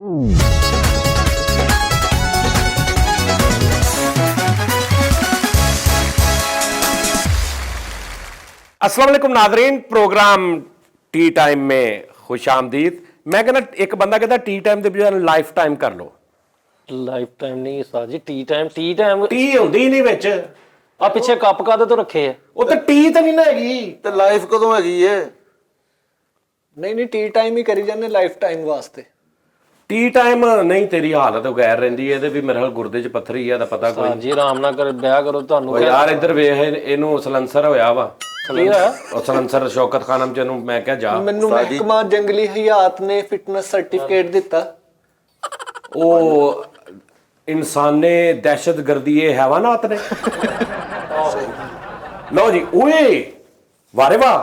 अस्सलाम वालेकुम नाज़रीन, प्रोग्राम टी टाइम में खुश आमदीद। मैं कहना एक बंदा कहता टी टाइम के बजाय लाइफ टाइम कर लो। लाइफ टाइम नहीं उस्ताद जी, टी टाइम टी होंदी ही नहीं विच। आ पिछे कप कादे तो रखे है, वो तो टी तो नहीं ना हैगी ਤੇ ਲਾਈਫ ਕਦੋਂ ਹੈਗੀ ਏ? नहीं टी टाइम ही करी जाने लाइफ टाइम वास्ते। टी टाइम नहीं, तेरी हालत गैर रहिंदी है। भी मेरे गुरदे च पत्थर ही है, पता कोई जी आराम ना कर ब्याह करो ਤੁਹਾਨੂੰ यार इधर वेख इनू सलंसर होया वा। ਕੀ ਹੋਇਆ? और सलंसर शौकत खानम च इनू मैं क्या जा ਮੈਨੂੰ ਮਹਿਕਮਾ ਜੰਗਲੀ ਹਯਾਤ ਨੇ ਫਿਟਨੈਸ ਸਰਟੀਫਿਕੇਟ ਦਿੱਤਾ। ओ इंसाने दहशत गर्दी ये हैवानात ने। लो जी, ओए वारे वाह,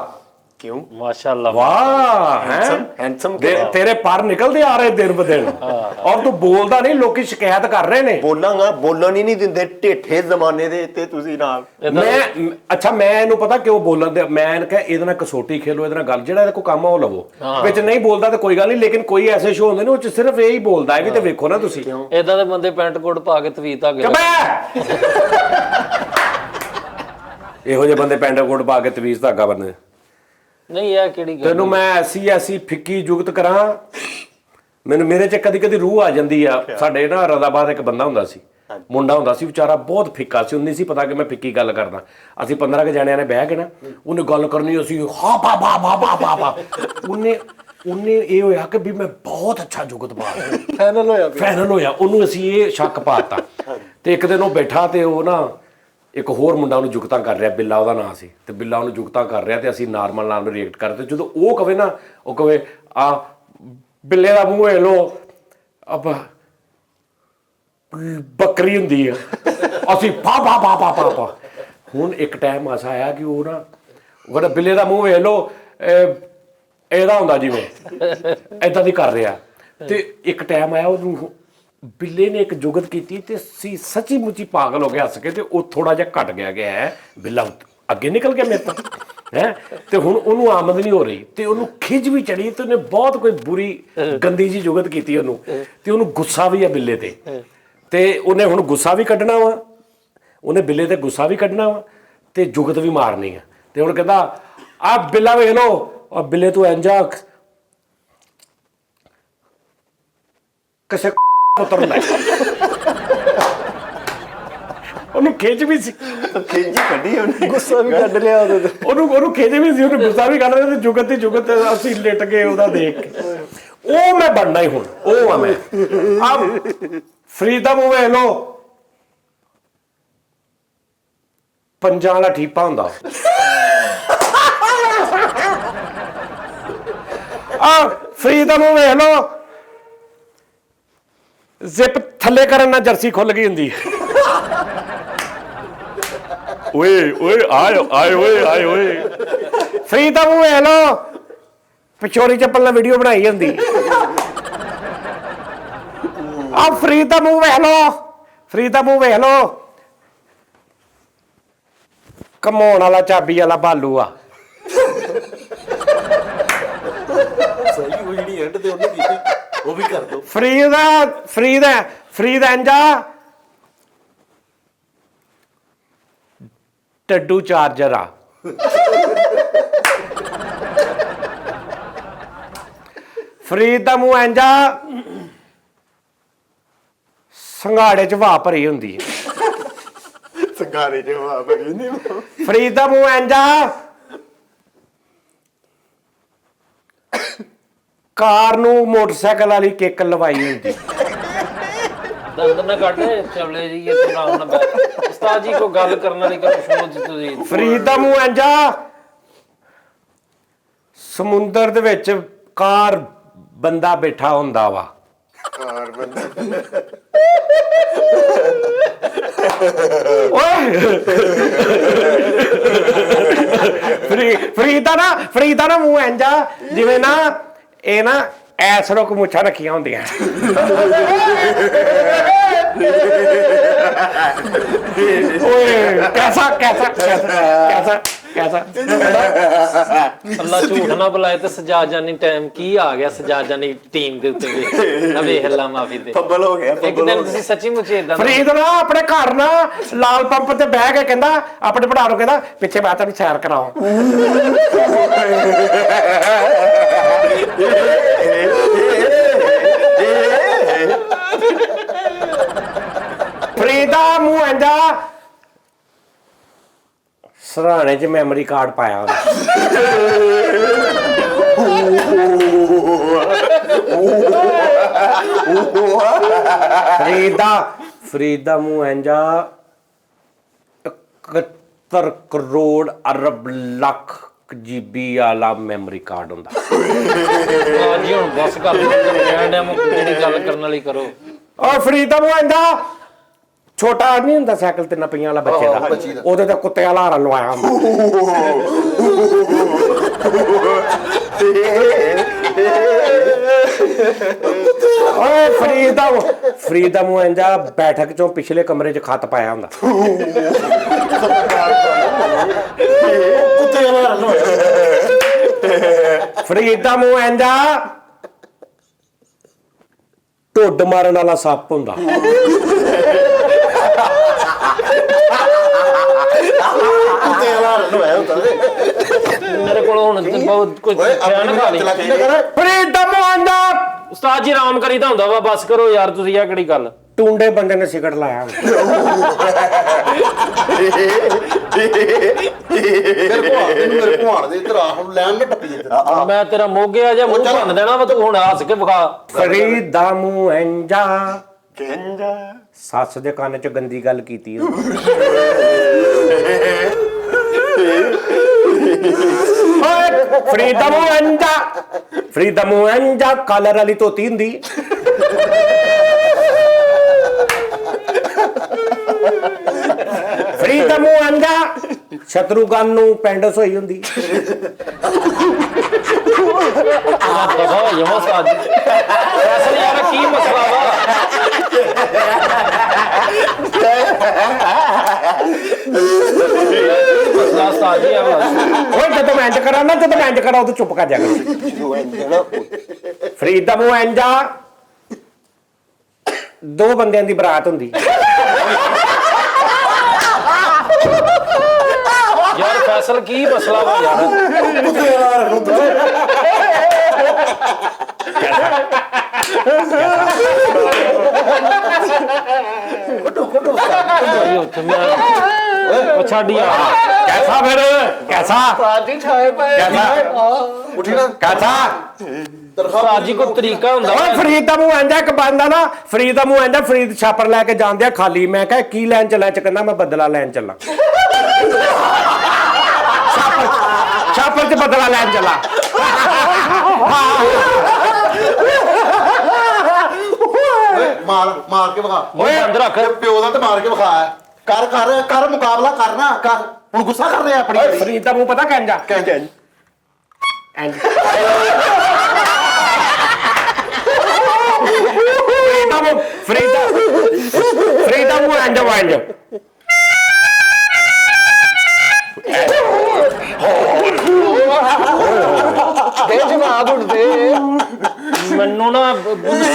क्यों? माशाल्लाह वाह हैं हैंडसम तेरे पर निकलते आ रहे दिन ब दिन। और तू बोलदा नहीं, लोग शिकायत कर रहे ने। ਬੋਲਾਂਗਾ, ਬੋਲਣ ਹੀ ਨਹੀਂ ਦਿੰਦੇ ਢੇਠੇ ਜ਼ਮਾਨੇ ਦੇ ਤੇ ਤੁਸੀਂ ਨਾਲ। मैं अच्छा मैं ਇਹਨੂੰ ਪਤਾ ਕਿਉਂ ਬੋਲਣ ਦੇ, ਮੈਂ ਕਹਾਂ ਇਹਦੇ ਨਾਲ ਕਸੋਟੀ ਖੇਲੋ, ਇਹਦੇ ਨਾਲ ਗੱਲ ਜਿਹੜਾ ਇਹਦੇ ਕੋ ਕੰਮ ਆ ਉਹ ਲਵੋ। ਵਿੱਚ ਨਹੀਂ ਬੋਲਦਾ ਤੇ ਕੋਈ ਗੱਲ ਨਹੀਂ, ਲੇਕਿਨ ਕੋਈ ਐਸੇ ਸ਼ੋ ਹੁੰਦੇ ਨੇ ਉਹ ਚ ਸਿਰਫ ਇਹ ਹੀ ਬੋਲਦਾ ਹੈ ਵੀ। ਤੇ ਵੇਖੋ ਨਾ ਤੁਸੀਂ ਇਦਾਂ ਦੇ ਬੰਦੇ ਪੈਂਟ ਕੋਟ ਪਾ ਕੇ ਤਵੀਤ ਧਾਗੇ ਇਹੋ ਜਿਹੇ ਬੰਦੇ ਪੈਂਟ ਕੋਟ ਪਾ ਕੇ ਤਵੀਜ਼ ਧਾਗਾ ਬੰਦੇ। ਨਹੀਂ ਇਹ ਕਿਹੜੀ ਗੱਲ? ਤੈਨੂੰ ਮੈਂ ਐਸੀ ਫਿੱਕੀ ਜੁਗਤ ਕਰਾਂ, ਮੈਨੂੰ ਮੇਰੇ ਚ ਕਦੀ ਕਦੀ ਰੂਹ ਆ ਜਾਂਦੀ ਆ। ਸਾਡੇ ਨਾ ਰਜ਼ਾਬਾਦ ਇੱਕ ਬੰਦਾ ਹੁੰਦਾ ਸੀ, ਮੁੰਡਾ ਹੁੰਦਾ ਸੀ ਵਿਚਾਰਾ, ਬਹੁਤ ਫਿੱਕਾ ਸੀ। ਉਹਨੂੰ ਨਹੀਂ ਸੀ ਪਤਾ ਕਿ ਮੈਂ ਫਿੱਕੀ ਗੱਲ ਕਰਦਾ। ਅਸੀਂ 15 ਜਣਿਆਂ ਨੇ ਬਹਿ ਕੇ ਨਾ ਉਹਨੇ ਗੱਲ ਕਰਨੀ, ਅਸੀਂ ਹਾਂ ਬਾ ਬਾ ਬਾ ਬਾ ਬਾ ਬਾ। ਉਹਨੇ ਇਹ ਹੋਇਆ ਕਿ ਵੀ ਮੈਂ ਬਹੁਤ ਅੱਛਾ ਜੁਗਤ ਪਾ ਫਾਈਨਲ ਹੋਇਆ। ਉਹਨੂੰ ਅਸੀਂ ਇਹ ਸ਼ੱਕ ਪਾਤਾ। ਤੇ ਇੱਕ ਦਿਨ ਉਹ ਬੈਠਾ ਤੇ ਉਹ ਨਾ ਇੱਕ ਹੋਰ ਮੁੰਡਾ ਉਹਨੂੰ ਜੁਗਤਾਂ ਕਰ ਰਿਹਾ, ਬਿੱਲਾ ਉਹਦਾ ਨਾਂ ਸੀ। ਤੇ ਬਿੱਲਾ ਉਹਨੂੰ ਜੁਗਤਾਂ ਕਰ ਰਿਹਾ ਤੇ ਅਸੀਂ ਨਾਰਮਲ ਰਿਐਕਟ ਕਰਦੇ। ਜਦੋਂ ਉਹ ਕਵੇ ਨਾ, ਉਹ ਕਵੇ ਆ ਬਿੱਲੇ ਦਾ ਮੂੰਹ ਵੇਖ ਲੋ, ਬੱਕਰੀ ਹੁੰਦੀ ਆ, ਅਸੀਂ ਪਾ ਪਾ ਪਾ ਪਾ ਪਾ ਪਾ। ਹੁਣ ਇੱਕ ਟਾਈਮ ਐਸਾ ਆਇਆ ਕਿ ਉਹ ਨਾ ਉਹ ਕਹਿੰਦਾ ਬਿੱਲੇ ਦਾ ਮੂੰਹ ਵੇਖ ਲੋ, ਇਹਦਾ ਹੁੰਦਾ ਜਿਵੇਂ ਏਦਾਂ ਦੀ ਕਰ ਰਿਹਾ। ਤੇ ਇੱਕ ਟਾਈਮ ਆਇਆ ਉਹਨੂੰ ਬਿੱਲੇ ਨੇ ਇੱਕ ਜੁਗਤ ਕੀਤੀ ਤੇ ਸੀ ਸੱਚੀ ਮੁੱਚੀ ਪਾਗਲ ਹੋ ਗਿਆ ਹੱਸ ਕੇ। ਤੇ ਉਹ ਥੋੜਾ ਜਿਹਾ ਘਟ ਗਿਆ ਕਿ ਹੈ ਬਿੱਲਾ ਅੱਗੇ ਨਿਕਲ ਗਿਆ ਮੇਰੇ ਤੋਂ ਹੈ। ਤੇ ਹੁਣ ਉਹਨੂੰ ਆਮਦ ਨਹੀਂ ਹੋ ਰਹੀ ਤੇ ਉਹਨੂੰ ਖਿੱਚ ਵੀ ਚੜੀ ਤੇ ਉਹਨੇ ਬਹੁਤ ਕੋਈ ਬੁਰੀ ਗੰਦੀ ਜੀ ਜੁਗਤ ਕੀਤੀ ਉਹਨੂੰ। ਤੇ ਉਹਨੂੰ ਗੁੱਸਾ ਵੀ ਆ ਬਿੱਲੇ ਤੇ ਉਹਨੇ ਹੁਣ ਗੁੱਸਾ ਵੀ ਕੱਢਣਾ ਵਾ, ਉਹਨੇ ਬਿੱਲੇ ਤੇ ਗੁੱਸਾ ਵੀ ਕੱਢਣਾ ਵਾ ਤੇ ਜੁਗਤ ਵੀ ਮਾਰਨੀ ਆ। ਤੇ ਹੁਣ ਕਹਿੰਦਾ ਆ ਬਿੱਲਾ ਵੇਖ ਲੋ, ਔਰ ਬਿੱਲੇ ਤੂੰ ਇੰਜਾ ਕਿਸੇ ਪੁੱਤਰ ਲੈ। ਉਹਨੂੰ ਖਿੱਚ ਵੀ ਸੀ, ਖੇਜੀ ਕੱਢੀ ਉਹਨੇ, ਗੁੱਸਾ ਵੀ ਕੱਢ ਲਿਆ ਉਹਦੇ ਤੇ। ਉਹਨੂੰ ਖਿੱਚ ਵੀ ਸੀ, ਉਹਨੂੰ ਗੁੱਸਾ ਵੀ ਕੱਢ ਰਿਹਾ ਤੇ ਜੁਗਤ ਦੀ ਜੁਗਤ ਅਸੀਂ ਲਿਟ ਗਏ ਉਹਦਾ ਦੇਖ ਕੇ। ਉਹ ਮੈਂ ਬਣਨਾ ਹੀ ਹੁਣ, ਉਹ ਆ ਮੈਂ। ਆ ਫਰੀਦਾ ਮੂੰਹ ਵੇਖ ਲੋ, ਪੰਜਾਂ ਵਾਲਾ ਠੀਪਾ ਹੁੰਦਾ। ਆ ਫਰੀਦਾ ਮੂੰਹ ਵੇਖ ਲੋ, ਜ਼ਿਪ ਥੱਲੇ ਕਰਨ ਨਾਲ ਜਰਸੀ ਖੁੱਲ ਗਈ ਹੁੰਦੀ। ਓਏ ਓਏ ਆਏ ਓਏ ਫਰੀਦਾ ਮੂੰਹ ਵੇਖ ਲੋ, ਪਿਛੋਰੀ ਚੱਪਲ ਨਾਲ ਵੀਡੀਓ ਬਣਾਈ ਹੁੰਦੀ। ਆ ਫਰੀਦਾ ਮੂੰਹ ਵੇਖ ਲੋ, ਫਰੀਦਾ ਮੂੰਹ ਵੇਖ ਲੋ, ਕਮਾਉਣ ਵਾਲਾ ਚਾਬੀ ਵਾਲਾ ਭਾਲੂ ਆ। ਸਹੀ ਉਹ ਜਿਹੜੀ ਐਂਡ ਤੇ ਉਹਨੇ ਕੀਤੀ ਉਹ ਵੀ ਕਰ ਦੋ। ਫਰੀਦਾ ਇੰਜਾ ਟੱਡੂ ਚਾਰਜਰ ਆ। ਫਰੀਦ ਦਾ ਮੂੰਹ ਇੰਜਾ ਸੰਘਾੜੇ ਚ ਵਾਹ ਭਰੀ ਹੁੰਦੀ ਹੈ। ਸੰਗਾਰੇ ਚ ਵਾਹ ਭਰੀ ਹੁੰਦੀ। ਫਰੀਦ ਦਾ ਮੂੰਹ ਇੰਜਾ ਕਾਰ ਨੂੰ ਮੋਟਰਸਾਈਕਲ ਵਾਲੀ ਕਿੱਕ ਲਵਾਈ ਹੁੰਦੀ। ਦੰਦ ਨਾ ਕੱਢ ਚਵਲੇ ਜੀ, ਇਹ ਤਾਂ ਆਰਾਮ ਨਾਲ ਉਸਤਾਦ ਜੀ ਕੋ ਗੱਲ ਕਰਨ ਵਾਲੀ ਕਰੋ ਸ਼ੁਰੂ ਜੀ ਤੁਸੀਂ। ਫਰੀਦ ਦਾ ਮੂੰਹ ਇੰਜਾ ਸਮੁੰਦਰ ਦੇ ਵਿੱਚ ਕਾਰ ਬੰਦਾ ਬੈਠਾ ਹੁੰਦਾ ਵਾ। ਕਾਰ ਬੰਦਾ ਓਏ ਫਰੀਦਾ ਨਾ ਮੂੰਹ ਇੰਜਾ ਜਿਵੇਂ ਨਾ ਇਹ ਨਾ ਐਸਰੋ ਕੋ ਮੁੱਛਾਂ ਰੱਖੀਆਂ ਹੁੰਦੀਆਂ। ਓਏ ਕੈਸਾ कैसा ਅੱਲਾ ਝੂਠ ਨਾ ਬੁਲਾਏ ਤੇ ਸਜਾ ਜਾਨੀ ਟਾਈਮ ਕੀ ਆ ਗਿਆ ਸਜਾ ਜਾਨੀ ਟੀਮ ਦੇ ਉੱਤੇ ਨਾ ਵੇਖ ਲਾ ਮਾਫੀ ਤੇ ਫੱਬਲ ਹੋ ਗਿਆ ਇੱਕ ਦਿਨ ਤੁਸੀਂ ਸੱਚੀ ਮੁੱਚੀ ਇਦਾਂ ਫਰੀਦ ਨਾ ਆਪਣੇ ਘਰ ਨਾ ਲਾਲ ਪੰਪ ਤੇ ਬਹਿ ਕੇ ਕਹਿੰਦਾ ਆਪਣੇ ਭਰਾ ਨੂੰ ਕਹਿੰਦਾ ਪਿੱਛੇ ਮੈਂ ਤੈਨੂੰ ਸੈਰ ਕਰਾਵਾਂ ਫਰੀਦਾ ਮੂੰਹ ਆਂਦਾ ਸਰਾਣੇ 'ਚ ਮੈਮਰੀ ਕਾਰਡ ਪਾਇਆ ਉਹਨੇ ਫਰੀਦਾ ਮੂੰਹ ਆਂਦਾ 71 ਕਰੋੜ ਅਰਬ ਲੱਖ GB ਵਾਲਾ ਮੈਮਰੀ ਕਾਰਡ ਹੁੰਦਾ ਜੀ ਹੁਣ ਬਸ ਕਰ ਜਿਹੜੀ ਗੱਲ ਕਰਨ ਵਾਲੀ ਕਰੋ ਔਰ ਫਰੀਦਾ ਮੂੰਹ ਆਂਦਾ ਛੋਟਾ ਨਹੀਂ ਹੁੰਦਾ ਸਾਈਕਲ ਤੇ ਪਈਆਂ ਵਾਲਾ ਬੱਚੇ ਦਾ ਉਹਦੇ ਤੇ ਕੁੱਤੇ ਵਾਲਾ ਹਾਰਾ ਲਵਾਇਆ ਓਏ ਫਰੀਦਾ ਮੂੰਹ ਆਂਦਾ ਬੈਠਕ ਚੋਂ ਪਿਛਲੇ ਕਮਰੇ 'ਚ ਖੱਤ ਪਾਇਆ ਹੁੰਦਾ ਕੁੱਤੇ ਵਾਲਾ ਫਰੀਦਾ ਮੂੰਹ ਆਂਦਾ ਢੁੱਡ ਮਾਰਨ ਵਾਲਾ ਸੱਪ ਹੁੰਦਾ ਕੁੱਤੇ ਵਾਲਾ ਰਣਵਾਇਆ ਹੁੰਦਾ ਮੇਰੇ ਕੋਲ ਹੁਣ ਬਹੁਤ ਕੁਝ ਖਿਆਲ ਖਾ ਲਈ ਫਰੀਦਾ ਮੂੰਹ ਆਂਦਾ ਉਸਤਾਦ ਜੀ ਆਰਾਮ ਕਰੀਦਾ ਹੁੰਦਾ ਵਾ ਬਸ ਕਰੋ ਯਾਰ ਤੁਸੀਂ ਆ ਕਿਹੜੀ ਗੱਲ ਟੁੰਡੇ ਬੰਦੇ ਨੇ ਸਿਗਰਟ ਲਾਇਆ ਮੇਰੇ ਭਵਾਨ ਦੇ ਇਧਰ ਆ ਹੁਣ ਲੈਣ ਨਾ ਟੱਪੀ ਇੱਧਰ ਮੈਂ ਤੇਰਾ ਮੋਗੇ ਆ ਜਾ ਮੂੰਹ ਭੰਨ ਦੇਣਾ ਵਾ ਤੂੰ ਹੁਣ ਹੱਸ ਕੇ ਵਿਖਾ ਫਰੀਦਾ ਮੂੰਹ ਆਂਦਾ ਕਹਿੰਦਾ ਸੱਸ ਦੇ ਕੰਨ 'ਚ ਗੰਦੀ ਗੱਲ ਕੀਤੀ ਓਏ ਫਰੀਦਾ ਮੂੰਹ ਆਂਦਾ ਕਾਲਰ ਵਾਲੀ ਧੋਤੀ ਹੁੰਦੀ ਫਰੀਦਾ ਮੂੰਹ ਆਂਦਾ ਸ਼ਤਰੂਗਨ ਨੂੰ ਪੈਂਡਸ ਹੋਈ ਹੁੰਦੀ ਦਫਾ ਹੋ ਜਾਵਾਂ ਉਸਤਾਦ ਜੀ ਅਸਲ ਯਾਰ ਕੀ ਮਸਲਾ ਵਾ ਮਸਲਾ ਉਸਤਾਦ ਜੀ ਆ ਓਏ ਜਦੋਂ ਮੈਂ ਇੰਜ ਕਰਾਂ ਉਦੋਂ ਚੁੱਪ ਕਰ ਜਾ ਕਰ ਫਰੀਦਾ ਮੂੰਹ ਆਂਦਾ ਦੋ ਬੰਦਿਆਂ ਦੀ ਬਰਾਤ ਹੁੰਦੀ ਯਾਰ ਫੈਸਲ ਕੀ ਮਸਲਾ ਵਾ ਯਾਰ ਕੁੱਤੇ ਵਾਲਾ ਹੁੰਦਾ ਉੱਥੇ ਮੈਂ ਛੱਡ ਯਾਰ कैसा फिर कैसा ਪਾਰਟੀ ਛਾਏ ਪਏ कैसा ਉੱਠੀ ਨਾ कैसा ਉਸਤਾਦ ਜੀ ਕੋਈ ਤਰੀਕਾ ਹੁੰਦਾ ਵਾ ਓਏ ਫਰੀਦ ਦਾ ਮੂੰਹ ਆਂਦਾ ਇੱਕ ਬੰਦਾ ਨਾ ਫਰੀਦ ਦਾ ਮੂੰਹ ਆਂਦਾ ਫਰੀਦ ਛਾਪਰ ਲੈ ਕੇ ਜਾਂਦੇ ਆ ਖਾਲੀ ਮੈਂ ਕਿਹਾ ਕੀ ਲੈਣ ਚੱਲਾਂ ਚ ਕਹਿੰਦਾ ਮੈਂ ਬਦਲਾ ਲੈਣ ਚੱਲਾਂ ਛਾਪਰ ਚ ਬਦਲਾ ਲੈਣ ਚੱਲਾਂ ਮਾਰ ਕੇ ਵਿਖਾ ਓਏ ਅੰਦਰ ਰੱਖ ਪਿਓ ਦਾ ਤੇ ਮਾਰ ਕੇ ਵਿਖਾ ਕਰ ਮੁਕਾਬਲਾ ਕਰਨਾ ਕਰ ਹੁਣ ਗੁੱਸਾ ਕਰ ਰਿਹਾ ਆਪਣੀ ਓਏ ਫਰੀਦ ਦਾ ਮੂੰਹ ਪਤਾ ਕਹਿੰਦਾ ਕਹਿੰਦੇ ਇੰਜ ਫਰੀਦ ਦਾ ਮੂੰਹ ਇੰਜ ਵਾਂਜ ਦੇ ਜਵਾਬ ਉੱਠਦੇ ਮੈਨੂੰ ਨਾ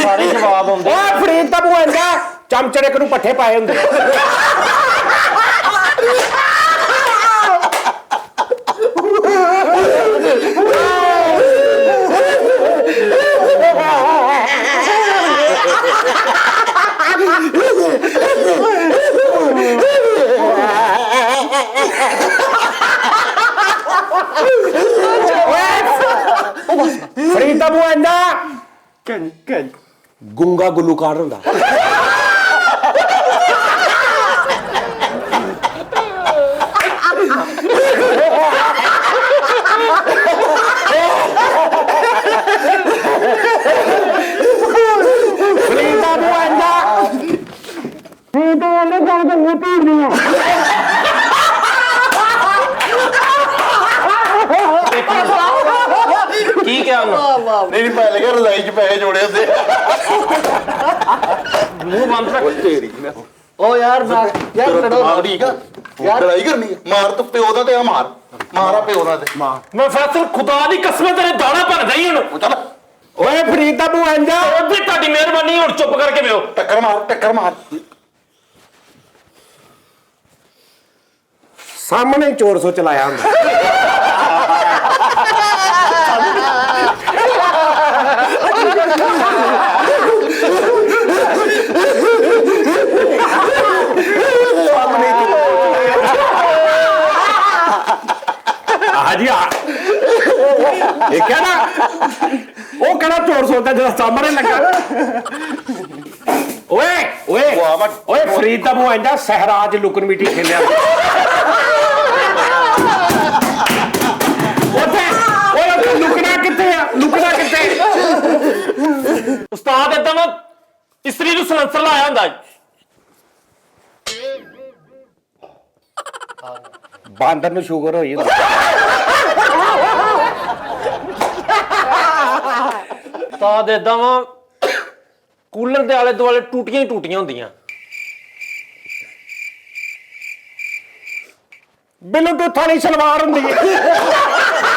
ਸਾਰੇ ਜਵਾਬ ਆਉਂਦੇ ਓਏ ਫਰੀਦ ਦਾ ਮੂੰਹ ਆਂਦਾ ਚਮਚੜੇ ਇੱਕ ਨੂੰ ਪੱਠੇ ਪਾਏ ਹੁੰਦੇ ਫਰੀਦ ਦਾ ਮੂੰਹ ਆਂਦਾ ਗੁੰਗਾ ਗੁਲੂਕਾਰ ਹੁੰਦਾ ਫਰੀਦ ਦਾ ਮੂੰਹ ਆਂਦਾ ਫਰੀਦ ਦਾ ਮੂੰਹ ਆਂਦਾ ਮੂੰਹ ਪੀੜੀਆਂ ਕੀ ਕਿਹਾ ਉਹਨੂੰ ਨਹੀਂ ਪੈ ਲੱਗਿਆ ਰਜ਼ਾਈ 'ਚ ਪੈਸੇ ਜੋੜੇ ਹੁੰਦੇ ਮੂੰਹ ਬੰਦ ਰੱਖ ਤੇਰੀ ਓ ਯਾਰ ਮੈਂ ਯਾਰ ਲੜੋ ਠੀਕ ਆ ਲੜਾਈ ਕਰਨੀ ਮਾਰ ਤੂੰ ਪਿਓ ਦਾ ਤੇ ਆ ਮਾਰ ਮਾਰਾ ਪਿਓ ਨਾ ਦੇ ਮੈਂ ਫੈਸਲ ਖੁਦਾ ਦੀ ਕਸਮ ਤੇਰੇ ਦਾਣਾ ਭਰਦਾ ਹੀ ਹੁਣ ਚੱਲ ਓਏ ਫਰੀਦ ਦਾ ਮੂੰਹ ਅੰਜਾ ਉਹ ਵੀ ਤੁਹਾਡੀ ਮਿਹਰਬਾਨੀ ਹੁਣ ਚੁੱਪ ਕਰਕੇ ਬਿਓ ਟੱਕਰ ਮਾਰ ਸਾਹਮਣੇ ਚੋਰ ਸੋ ਚਲਾਇਆ ਹੁੰਦਾ ਹਾਂਜੀ ਇਹ ਕਹਿਣਾ ਉਹ ਕਿਹੜਾ ਚੋਰ ਸੋਦਾ ਜਿਹੜਾ ਸਾਹਮਣੇ ਲੱਗਾ ਓਏ ਓਏ ਓਏ ਫਰੀਦ ਦਾ ਮੂੰਹ ਆਂਦਾ ਸਹਿਰਾਜ ਲੁਕਣ ਮੀਟੀ ਖੇਲਿਆ ਓਏ ਲੁਕਣਾ ਕਿੱਥੇ ਆ ਲੁਕਣਾ ਕਿੱਥੇ ਉਸਤਾਦ ਏਦਾਂ ਨਾ ਇਸਤਰੀ ਨੂੰ ਸਲੈਂਸਰ ਲਾਇਆ ਹੁੰਦਾ ਬਾਂਦਰ ਨੂੰ ਸ਼ੂਗਰ ਹੋਈ ਹੁੰਦਾ ਉਸਤਾਦ ਏਦਾਂ ਵਾ ਕੂਲਰ ਦੇ ਆਲੇ ਦੁਆਲੇ ਟੂਟੀਆਂ ਹੀ ਟੂਟੀਆਂ ਹੁੰਦੀਆਂ ਬਲੂਟੂਥ ਵਾਲੀ ਸਲਵਾਰ ਹੁੰਦੀ ਹੈ